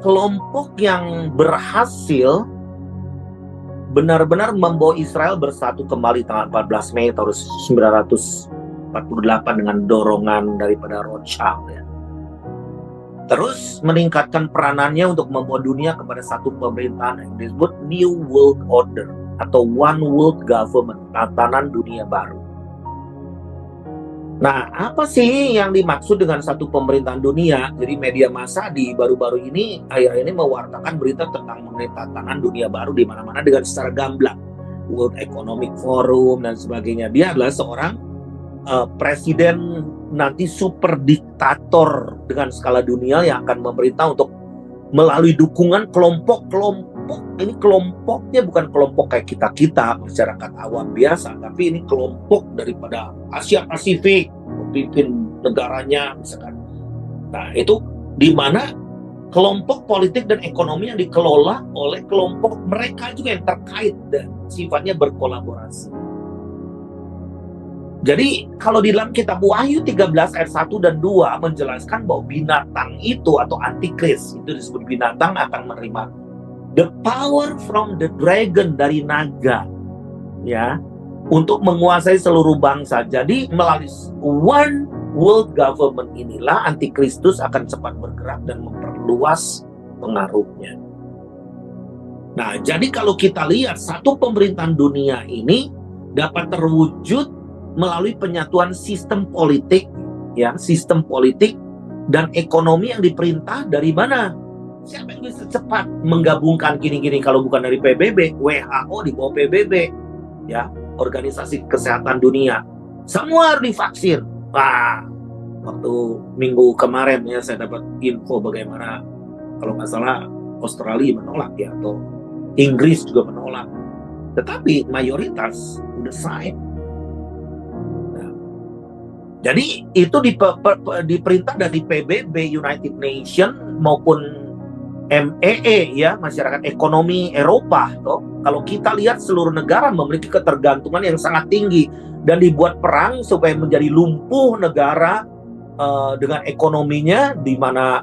kelompok yang berhasil benar-benar membawa Israel bersatu kembali tanggal 14 Mei tahun 948 dengan dorongan daripada Rothschild, ya. Terus meningkatkan peranannya untuk membawa dunia kepada satu pemerintahan yang disebut New World Order atau One World Government, tatanan dunia baru. Nah, apa sih yang dimaksud dengan satu pemerintahan dunia? Jadi media massa di baru-baru ini, akhir-akhir ini mewartakan berita tentang mengenai tatanan dunia baru di mana-mana dengan secara gamblang. World Economic Forum dan sebagainya. Dia adalah seorang presiden nanti super diktator dengan skala dunia yang akan memerintah untuk melalui dukungan kelompok-kelompok. Ini kelompoknya bukan kelompok kayak kita masyarakat awam biasa, tapi ini kelompok daripada Asia Pasifik, pemimpin negaranya misalkan. Nah, itu di mana kelompok politik dan ekonomi yang dikelola oleh kelompok mereka juga yang terkait dan sifatnya berkolaborasi. Jadi kalau di dalam kitab Wahyu 13 ayat 1 dan 2 menjelaskan bahwa binatang itu atau antikris, itu disebut binatang, akan menerima the power from the dragon, dari naga, ya, untuk menguasai seluruh bangsa. Jadi melalui one world government inilah antikristus akan cepat bergerak dan memperluas pengaruhnya. Nah, jadi kalau kita lihat satu pemerintahan dunia ini dapat terwujud melalui penyatuan sistem politik, ya, sistem politik dan ekonomi yang diperintah dari mana? Siapa yang bisa cepat menggabungkan gini-gini kalau bukan dari PBB? WHO di bawah PBB, ya, Organisasi Kesehatan Dunia. Semua harus divaksin. Wah, waktu minggu kemarin ya saya dapat info bagaimana kalau nggak salah Australia menolak, ya, atau Inggris juga menolak. Tetapi mayoritas udah sign. Jadi itu diperintah dari PBB, United Nation, maupun MEE, ya, Masyarakat Ekonomi Eropa. Toh. Kalau kita lihat seluruh negara memiliki ketergantungan yang sangat tinggi dan dibuat perang supaya menjadi lumpuh negara dengan ekonominya, di mana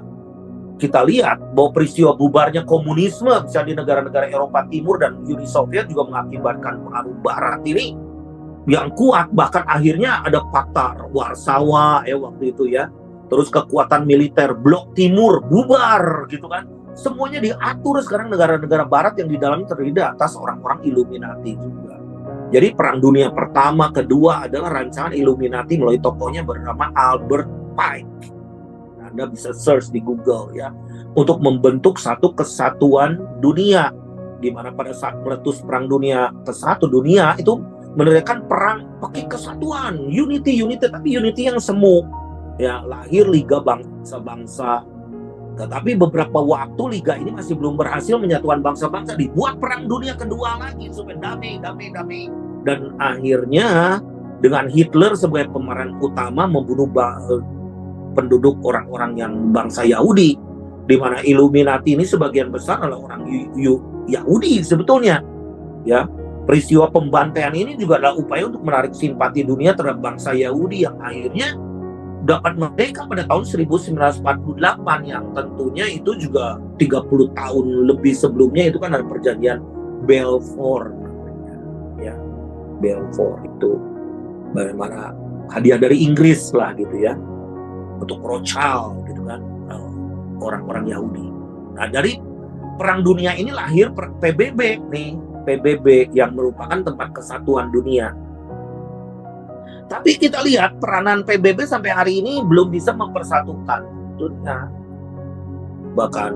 kita lihat bahwa peristiwa bubarnya komunisme misalnya di negara-negara Eropa Timur dan Uni Soviet juga mengakibatkan pengaruh Barat ini yang kuat, bahkan akhirnya ada Pakta Warsawa ya waktu itu, ya. Terus kekuatan militer blok timur bubar gitu kan. Semuanya diatur sekarang negara-negara barat yang di dalamnya terdiri atas orang-orang Illuminati juga. Jadi perang dunia pertama, kedua adalah rancangan Illuminati melalui tokohnya bernama Albert Pike. Anda bisa search di Google, ya, untuk membentuk satu kesatuan dunia, di mana pada saat meletus perang dunia ke-1 dunia itu meneriakan perang pakai kesatuan, unity, tapi unity yang semu, ya, lahir Liga Bangsa-Bangsa. Tetapi beberapa waktu Liga ini masih belum berhasil menyatukan bangsa-bangsa, dibuat perang dunia kedua lagi supaya damai. Dan akhirnya dengan Hitler sebagai pemeran utama membunuh penduduk orang-orang yang bangsa Yahudi, di mana Illuminati ini sebagian besar adalah orang Yahudi sebetulnya, ya. Peristiwa pembantaian ini juga adalah upaya untuk menarik simpati dunia terhadap bangsa Yahudi yang akhirnya dapat merdeka pada tahun 1948, yang tentunya itu juga 30 tahun lebih sebelumnya itu kan ada perjanjian Balfour namanya, ya. Balfour itu bagaimana hadiah dari Inggris lah gitu, ya, untuk Rothschild gitu kan, orang-orang Yahudi. Nah, dari perang dunia ini lahir PBB nih. PBB yang merupakan tempat kesatuan dunia. Tapi kita lihat peranan PBB sampai hari ini belum bisa mempersatukan dunia. Bahkan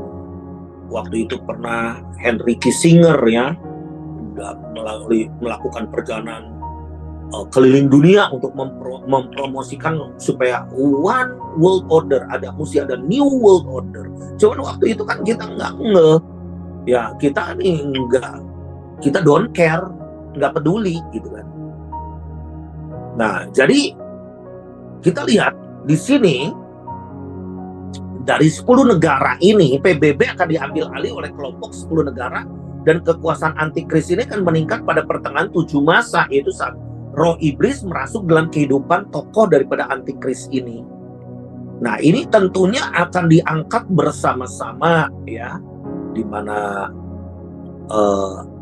waktu itu pernah Henry Kissinger, ya, melakukan perjalanan keliling dunia untuk mempromosikan supaya one world order, mesti ada new world order. Cuman waktu itu kan kita nggak ya, kita nih kita don't care, nggak peduli gitu kan. Nah, jadi kita lihat di sini dari 10 negara ini PBB akan diambil alih oleh kelompok 10 negara dan kekuasaan antikris ini akan meningkat pada pertengahan 7 masa, yaitu saat roh iblis merasuk dalam kehidupan tokoh daripada antikris ini. Nah, ini tentunya akan diangkat bersama-sama ya, di mana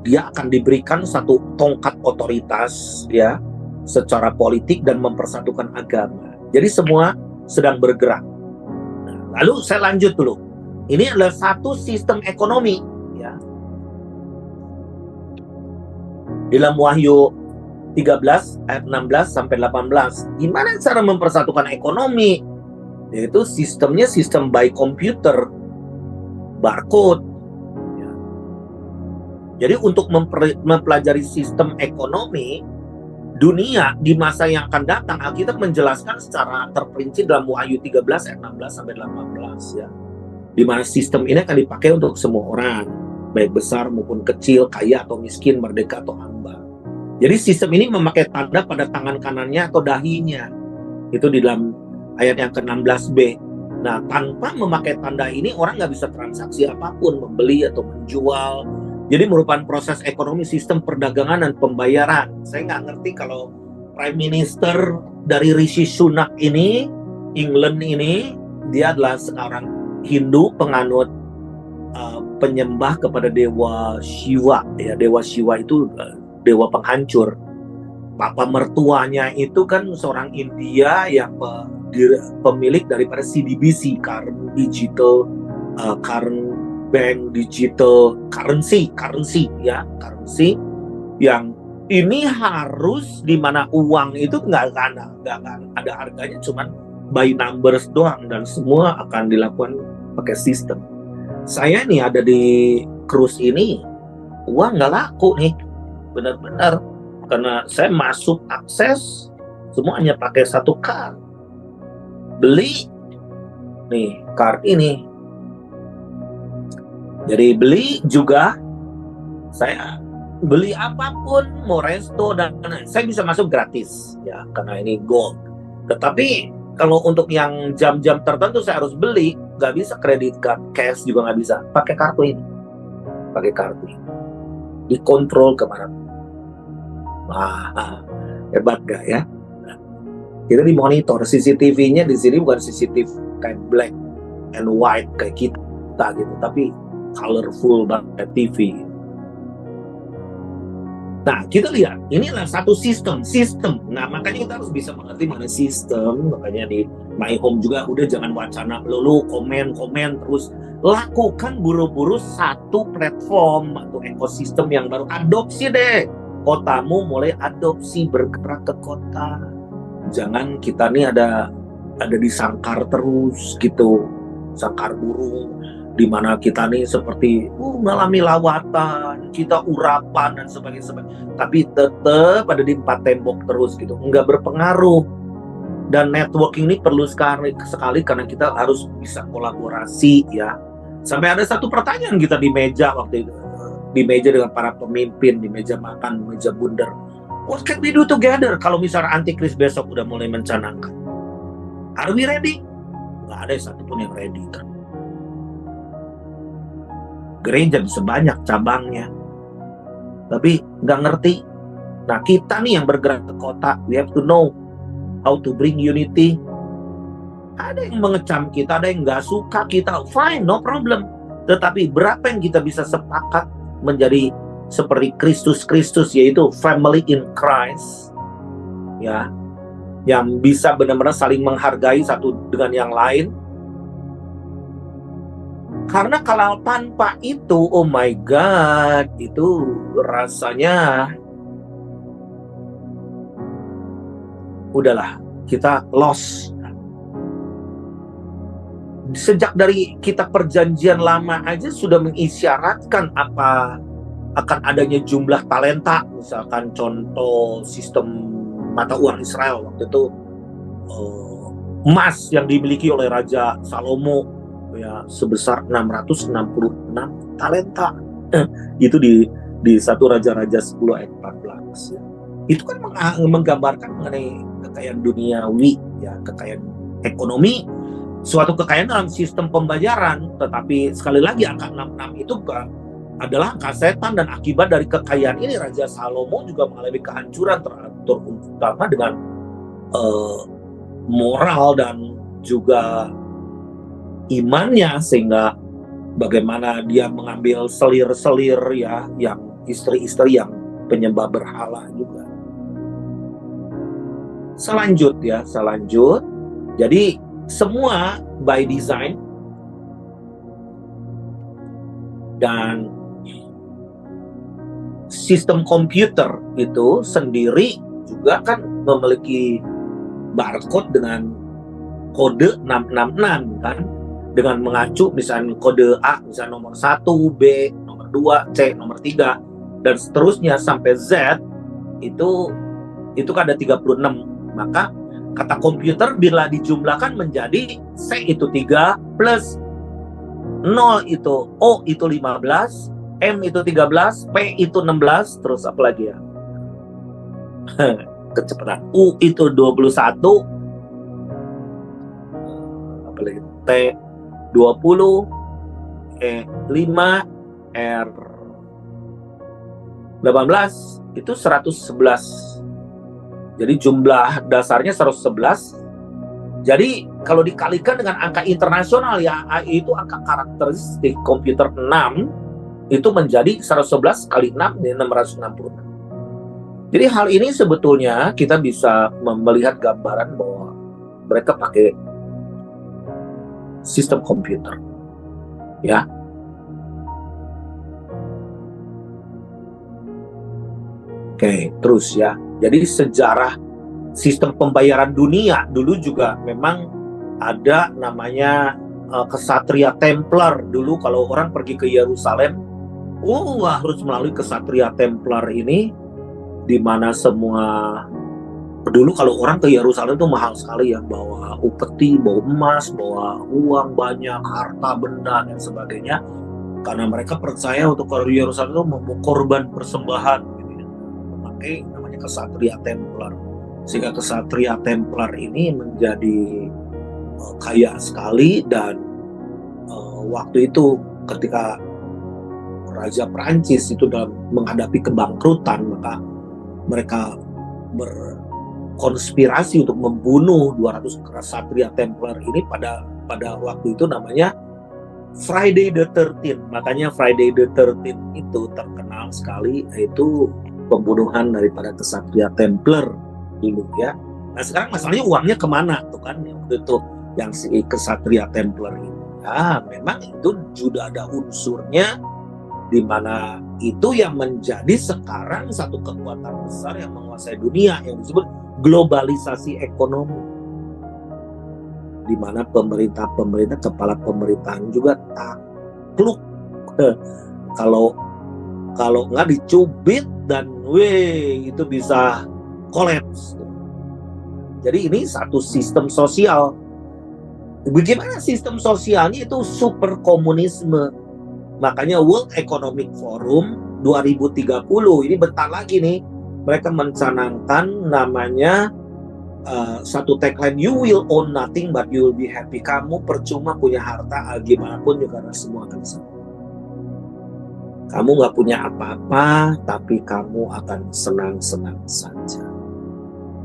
dia akan diberikan satu tongkat otoritas ya secara politik dan mempersatukan agama. Jadi semua sedang bergerak. Nah, lalu saya lanjut dulu. Ini adalah satu sistem ekonomi ya. Dalam Wahyu 13 ayat 16 sampai 18, gimana cara mempersatukan ekonomi? Yaitu sistemnya sistem by komputer, barcode. Jadi untuk mempelajari sistem ekonomi dunia di masa yang akan datang, Alkitab menjelaskan secara terperinci dalam Wahyu 13 ayat 16 sampai 18 ya. Di mana sistem ini akan dipakai untuk semua orang, baik besar maupun kecil, kaya atau miskin, merdeka atau hamba. Jadi sistem ini memakai tanda pada tangan kanannya atau dahinya. Itu di dalam ayat yang ke-16b. Nah, tanpa memakai tanda ini orang nggak bisa transaksi apapun, membeli atau menjual. Jadi merupakan proses ekonomi sistem perdagangan dan pembayaran. Saya nggak ngerti kalau Prime Minister dari Rishi Sunak ini, England ini, dia adalah seorang Hindu penganut penyembah kepada dewa Shiva. Ya, dewa Shiva itu dewa penghancur. Papa mertuanya itu kan seorang India yang pemilik daripada CDBC, Current Digital, Current Bank Digital Currency yang ini harus di mana uang itu nggak ada harganya, cuman by numbers doang dan semua akan dilakukan pakai sistem. Saya nih ada di cruise ini, uang nggak laku nih, benar-benar karena saya masuk akses semuanya pakai satu card, beli nih card ini. Jadi beli juga, saya beli apapun, mau resto dan saya bisa masuk gratis ya karena ini gold. Tetapi kalau untuk yang jam-jam tertentu saya harus beli, nggak bisa kredit card, cash juga nggak bisa, pakai kartu ini, pakai kartu ini, dikontrol kemana. Wah, hebat gak ya? Kita dimonitor, CCTV-nya di sini bukan CCTV kayak black and white kayak kita gitu, tapi colorful banget TV. Nah, kita lihat ini adalah satu sistem. Nah, makanya kita harus bisa mengerti mana sistem. Makanya di My Home juga udah jangan wacana lulu komen terus, lakukan buru-buru satu platform atau ekosistem yang baru. Adopsi deh, kotamu mulai adopsi, bergerak ke kota. Jangan kita nih ada di sangkar terus gitu, sangkar burung, di mana kita nih seperti mengalami lawatan, kita urapan dan sebagainya, tapi tetap ada di 4 tembok terus gitu, nggak berpengaruh. Dan networking ini perlu sekali karena kita harus bisa kolaborasi ya. Sampai ada satu pertanyaan kita di meja waktu itu, di meja dengan para pemimpin, di meja makan, meja bundar, what can we do together kalau misalnya antikris besok udah mulai mencanangkan? Are we ready? Nggak ada satupun yang ready kan. Gereja bisa banyak cabangnya, tapi nggak ngerti. Nah, kita nih yang bergerak ke kota, we have to know how to bring unity. Ada yang mengecam kita, ada yang nggak suka kita, fine, no problem. Tetapi berapa yang kita bisa sepakat menjadi seperti Kristus, yaitu family in Christ, ya, yang bisa benar-benar saling menghargai satu dengan yang lain. Karena kalau tanpa itu, oh my God, itu rasanya udahlah, kita lost. Sejak dari kita perjanjian lama aja sudah mengisyaratkan apa akan adanya jumlah talenta. Misalkan contoh sistem mata uang Israel waktu itu, emas yang dimiliki oleh Raja Salomo ya sebesar 666 talenta. Itu di 1 Raja-Raja 10 ayat 14 ya. Itu kan menggambarkan mengenai kekayaan duniawi ya, kekayaan ekonomi, suatu kekayaan dalam sistem pembayaran. Tetapi sekali lagi angka 66 itu adalah angka setan, dan akibat dari kekayaan ini Raja Salomo juga mengalami kehancuran terutama dengan moral dan juga imannya, sehingga bagaimana dia mengambil selir-selir ya, yang istri-istri yang penyembah berhala juga. Selanjut. Jadi semua by design, dan sistem komputer itu sendiri juga kan memiliki barcode dengan kode 666 kan, dengan mengacu misalnya kode A misalnya nomor 1, B nomor 2, C nomor 3 dan seterusnya sampai Z, itu kan ada 36. Maka kata komputer bila dijumlahkan menjadi C itu 3 plus 0 itu O itu 15, M itu 13, P itu 16, terus apa lagi ya? Kecepatan. U itu 21, apa lagi? T 20, E 5, R 18, itu 111. Jadi jumlah dasarnya 111. Jadi kalau dikalikan dengan angka internasional ya, itu angka karakteristik komputer 6 itu menjadi 111 kali 6 jadi 666. Jadi hal ini sebetulnya kita bisa melihat gambaran bahwa mereka pakai sistem komputer. Ya. Oke, terus ya. Jadi sejarah sistem pembayaran dunia dulu juga memang ada namanya kesatria Templar. Dulu kalau orang pergi ke Yerusalem, harus melalui kesatria Templar ini, di mana semua dulu kalau orang ke Yerusalem itu mahal sekali ya, bawa upeti, bawa emas, bawa uang banyak, harta benda dan sebagainya, karena mereka percaya untuk ke Yerusalem itu membawa korban persembahan gitu ya, memakai namanya kesatria Templar, sehingga kesatria Templar ini menjadi kaya sekali. Dan waktu itu ketika Raja Prancis itu dalam menghadapi kebangkrutan, maka mereka berkonspirasi untuk membunuh 200 kesatria Templar ini pada waktu itu namanya Friday the 13th. Makanya Friday the 13th itu terkenal sekali, yaitu pembunuhan daripada kesatria Templar dulu ya. Nah sekarang masalahnya uangnya kemana tuh kan, waktu itu yang si kesatria Templar ini. Ya memang itu sudah ada unsurnya, di mana itu yang menjadi sekarang satu kekuatan besar yang menguasai dunia yang disebut globalisasi ekonomi, di mana pemerintah kepala pemerintahan juga takluk kalau nggak dicubit dan itu bisa kolaps. Jadi ini satu sistem sosial. Bagaimana sistem sosialnya? Itu super komunisme. Makanya World Economic Forum 2030 ini bentar lagi nih, mereka mencanangkan namanya satu tagline, you will own nothing but you will be happy. Kamu percuma punya harta gimana pun juga karena semua akan sama. Kamu nggak punya apa-apa tapi kamu akan senang-senang saja.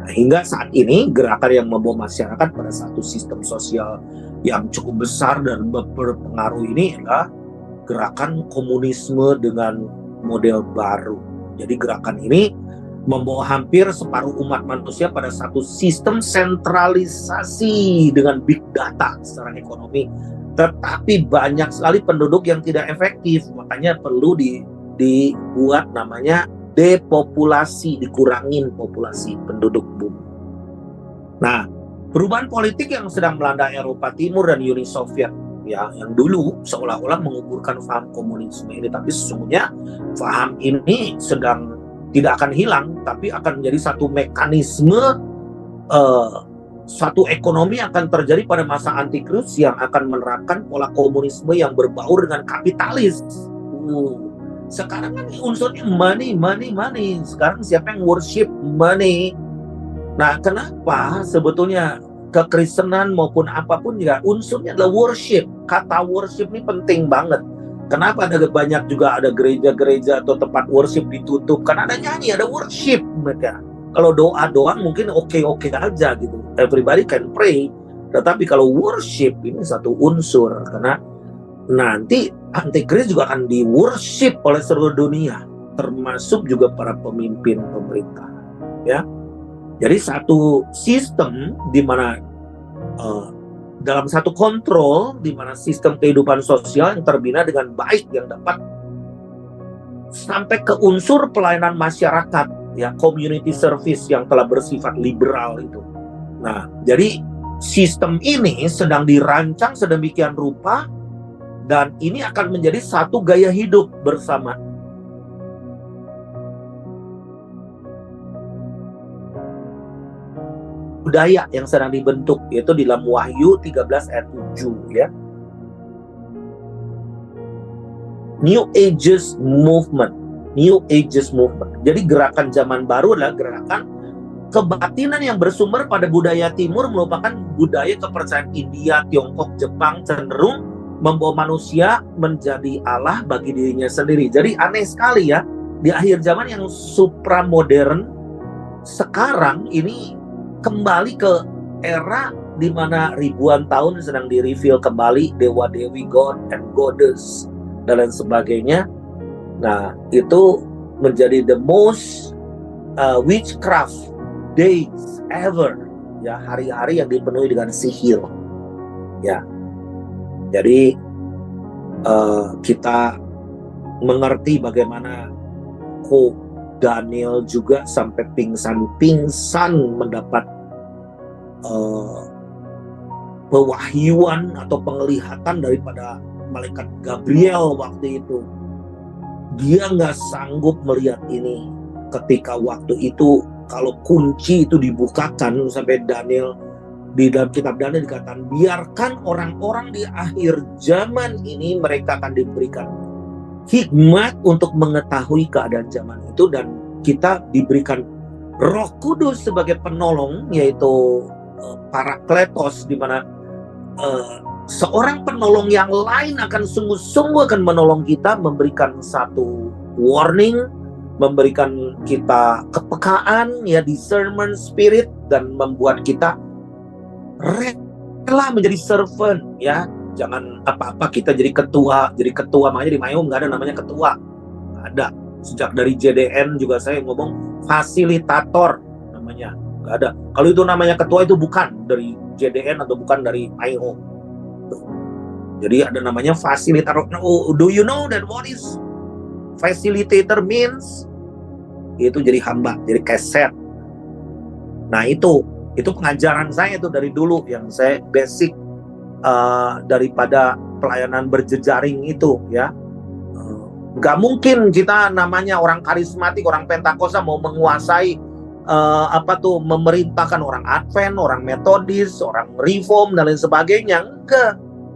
Nah, hingga saat ini gerakan yang membawa masyarakat pada satu sistem sosial yang cukup besar dan berpengaruh ini adalah gerakan komunisme dengan model baru. Jadi gerakan ini membawa hampir separuh umat manusia pada satu sistem sentralisasi dengan big data secara ekonomi. Tetapi banyak sekali penduduk yang tidak efektif. Makanya perlu dibuat namanya depopulasi, dikurangin populasi penduduk bumi. Nah, perubahan politik yang sedang melanda Eropa Timur dan Uni Soviet ya, yang dulu seolah-olah menguburkan paham komunisme ini, tapi sesungguhnya paham ini sedang tidak akan hilang, tapi akan menjadi satu mekanisme, satu ekonomi akan terjadi pada masa antikristus yang akan menerapkan pola komunisme yang berbaur dengan kapitalis. Sekarang kan unsurnya money. Sekarang siapa yang worship money? Nah, kenapa sebetulnya kekristenan maupun apapun juga unsurnya adalah worship. Kata worship ini penting banget. Kenapa ada banyak juga ada gereja-gereja atau tempat worship ditutup? Karena ada nyanyi, ada worship mereka. Kalau doa doang mungkin oke-oke aja gitu. Everybody can pray. Tetapi kalau worship ini satu unsur, karena nanti antikris juga akan di worship oleh seluruh dunia, termasuk juga para pemimpin pemerintah. Ya, jadi satu sistem di mana dalam satu kontrol, di mana sistem kehidupan sosial yang terbina dengan baik, yang dapat sampai ke unsur pelayanan masyarakat, ya, community service yang telah bersifat liberal itu. Nah, jadi sistem ini sedang dirancang sedemikian rupa, dan ini akan menjadi satu gaya hidup bersama. Budaya yang sedang dibentuk, yaitu di dalam Wahyu 13 ayat 7, ya. New Ages Movement. New Ages Movement. Jadi gerakan zaman baru adalah gerakan kebatinan yang bersumber pada budaya timur, merupakan budaya kepercayaan India, Tiongkok, Jepang, cenderung membawa manusia menjadi Allah bagi dirinya sendiri. Jadi aneh sekali ya, di akhir zaman yang supramodern sekarang ini kembali ke era di mana ribuan tahun sedang di-reveal kembali dewa-dewi, god and goddess dan lain sebagainya. Nah, itu menjadi the most witchcraft days ever, ya, hari-hari yang dipenuhi dengan sihir, ya. Jadi kita mengerti bagaimana Daniel juga sampai pingsan mendapat pewahyuan atau penglihatan daripada malaikat Gabriel waktu itu. Dia nggak sanggup melihat ini ketika waktu itu kalau kunci itu dibukakan, sampai Daniel, di dalam kitab Daniel dikatakan, biarkan orang-orang di akhir zaman ini mereka akan diberikan hikmat untuk mengetahui keadaan zaman itu, dan kita diberikan Roh Kudus sebagai penolong, yaitu Parakletos, di mana seorang penolong yang lain akan sungguh-sungguh akan menolong kita, memberikan satu warning, memberikan kita kepekaan, ya, discernment spirit, dan membuat kita rela menjadi servant, ya. Jangan apa-apa kita jadi ketua, makanya di Mayum nggak ada namanya ketua, nggak ada. Sejak dari JDN juga saya ngomong fasilitator namanya, nggak ada. Kalau itu namanya ketua itu bukan dari JDN atau bukan dari Mayum. Jadi ada namanya fasilitator. Oh, do you know that what is facilitator means? Itu jadi hamba, jadi keset. Nah, itu pengajaran saya itu dari dulu, yang saya basic daripada pelayanan berjejaring itu, ya. Nggak mungkin kita namanya orang karismatik, orang Pentakosta mau menguasai memerintahkan orang Advent, orang Metodis, orang Reform dan lain sebagainya.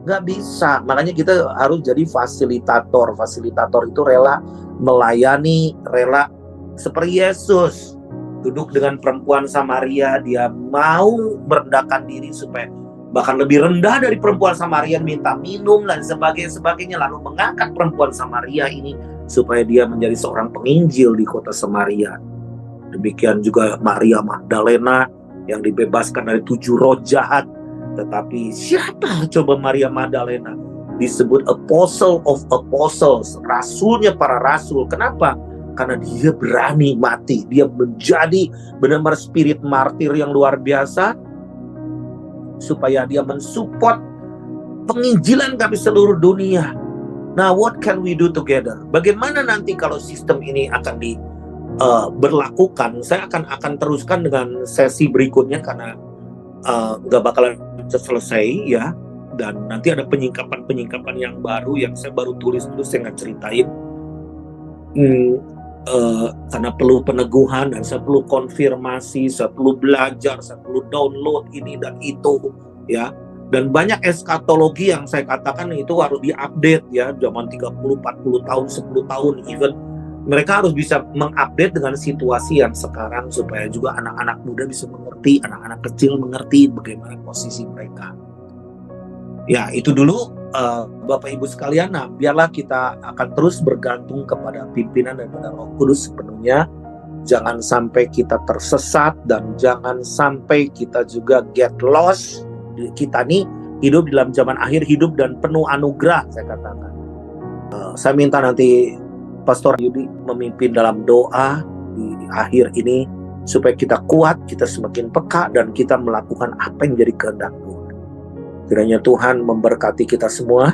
Nggak bisa. Makanya kita harus jadi fasilitator. Fasilitator itu rela melayani, rela seperti Yesus duduk dengan perempuan Samaria, dia mau merendahkan diri supaya bahkan lebih rendah dari perempuan Samaria, minta minum dan sebagainya, lalu mengangkat perempuan Samaria ini supaya dia menjadi seorang penginjil di kota Samaria. Demikian juga Maria Magdalena yang dibebaskan dari 7 roh jahat. Tetapi siapa coba Maria Magdalena? Disebut apostle of apostles, rasulnya para rasul. Kenapa? Karena dia berani mati, dia menjadi benar-benar spirit martir yang luar biasa, supaya dia mensupport penginjilan kami seluruh dunia. Nah, what can we do together? Bagaimana nanti kalau sistem ini akan berlakukan? Saya akan teruskan dengan sesi berikutnya, karena nggak bakalan selesai, ya. Dan nanti ada penyingkapan yang baru yang saya baru tulis dulu, saya nggak ceritain. Karena perlu peneguhan, dan saya perlu konfirmasi, saya perlu belajar, saya perlu download ini dan itu, ya. Dan banyak eskatologi yang saya katakan itu harus diupdate, ya. Zaman 30, 40 tahun, 10 tahun even, mereka harus bisa mengupdate dengan situasi yang sekarang, supaya juga anak-anak muda bisa mengerti, anak-anak kecil mengerti bagaimana posisi mereka. Ya, itu dulu Bapak Ibu sekalian, nah biarlah kita akan terus bergantung kepada pimpinan daripada Roh Kudus sepenuhnya. Jangan sampai kita tersesat dan jangan sampai kita juga get lost. Kita nih hidup dalam zaman akhir, hidup dan penuh anugerah, saya katakan. Saya minta nanti Pastor Yudi memimpin dalam doa di akhir ini supaya kita kuat, kita semakin peka dan kita melakukan apa yang menjadi kehendak Tuhan. Kiranya Tuhan memberkati kita semua.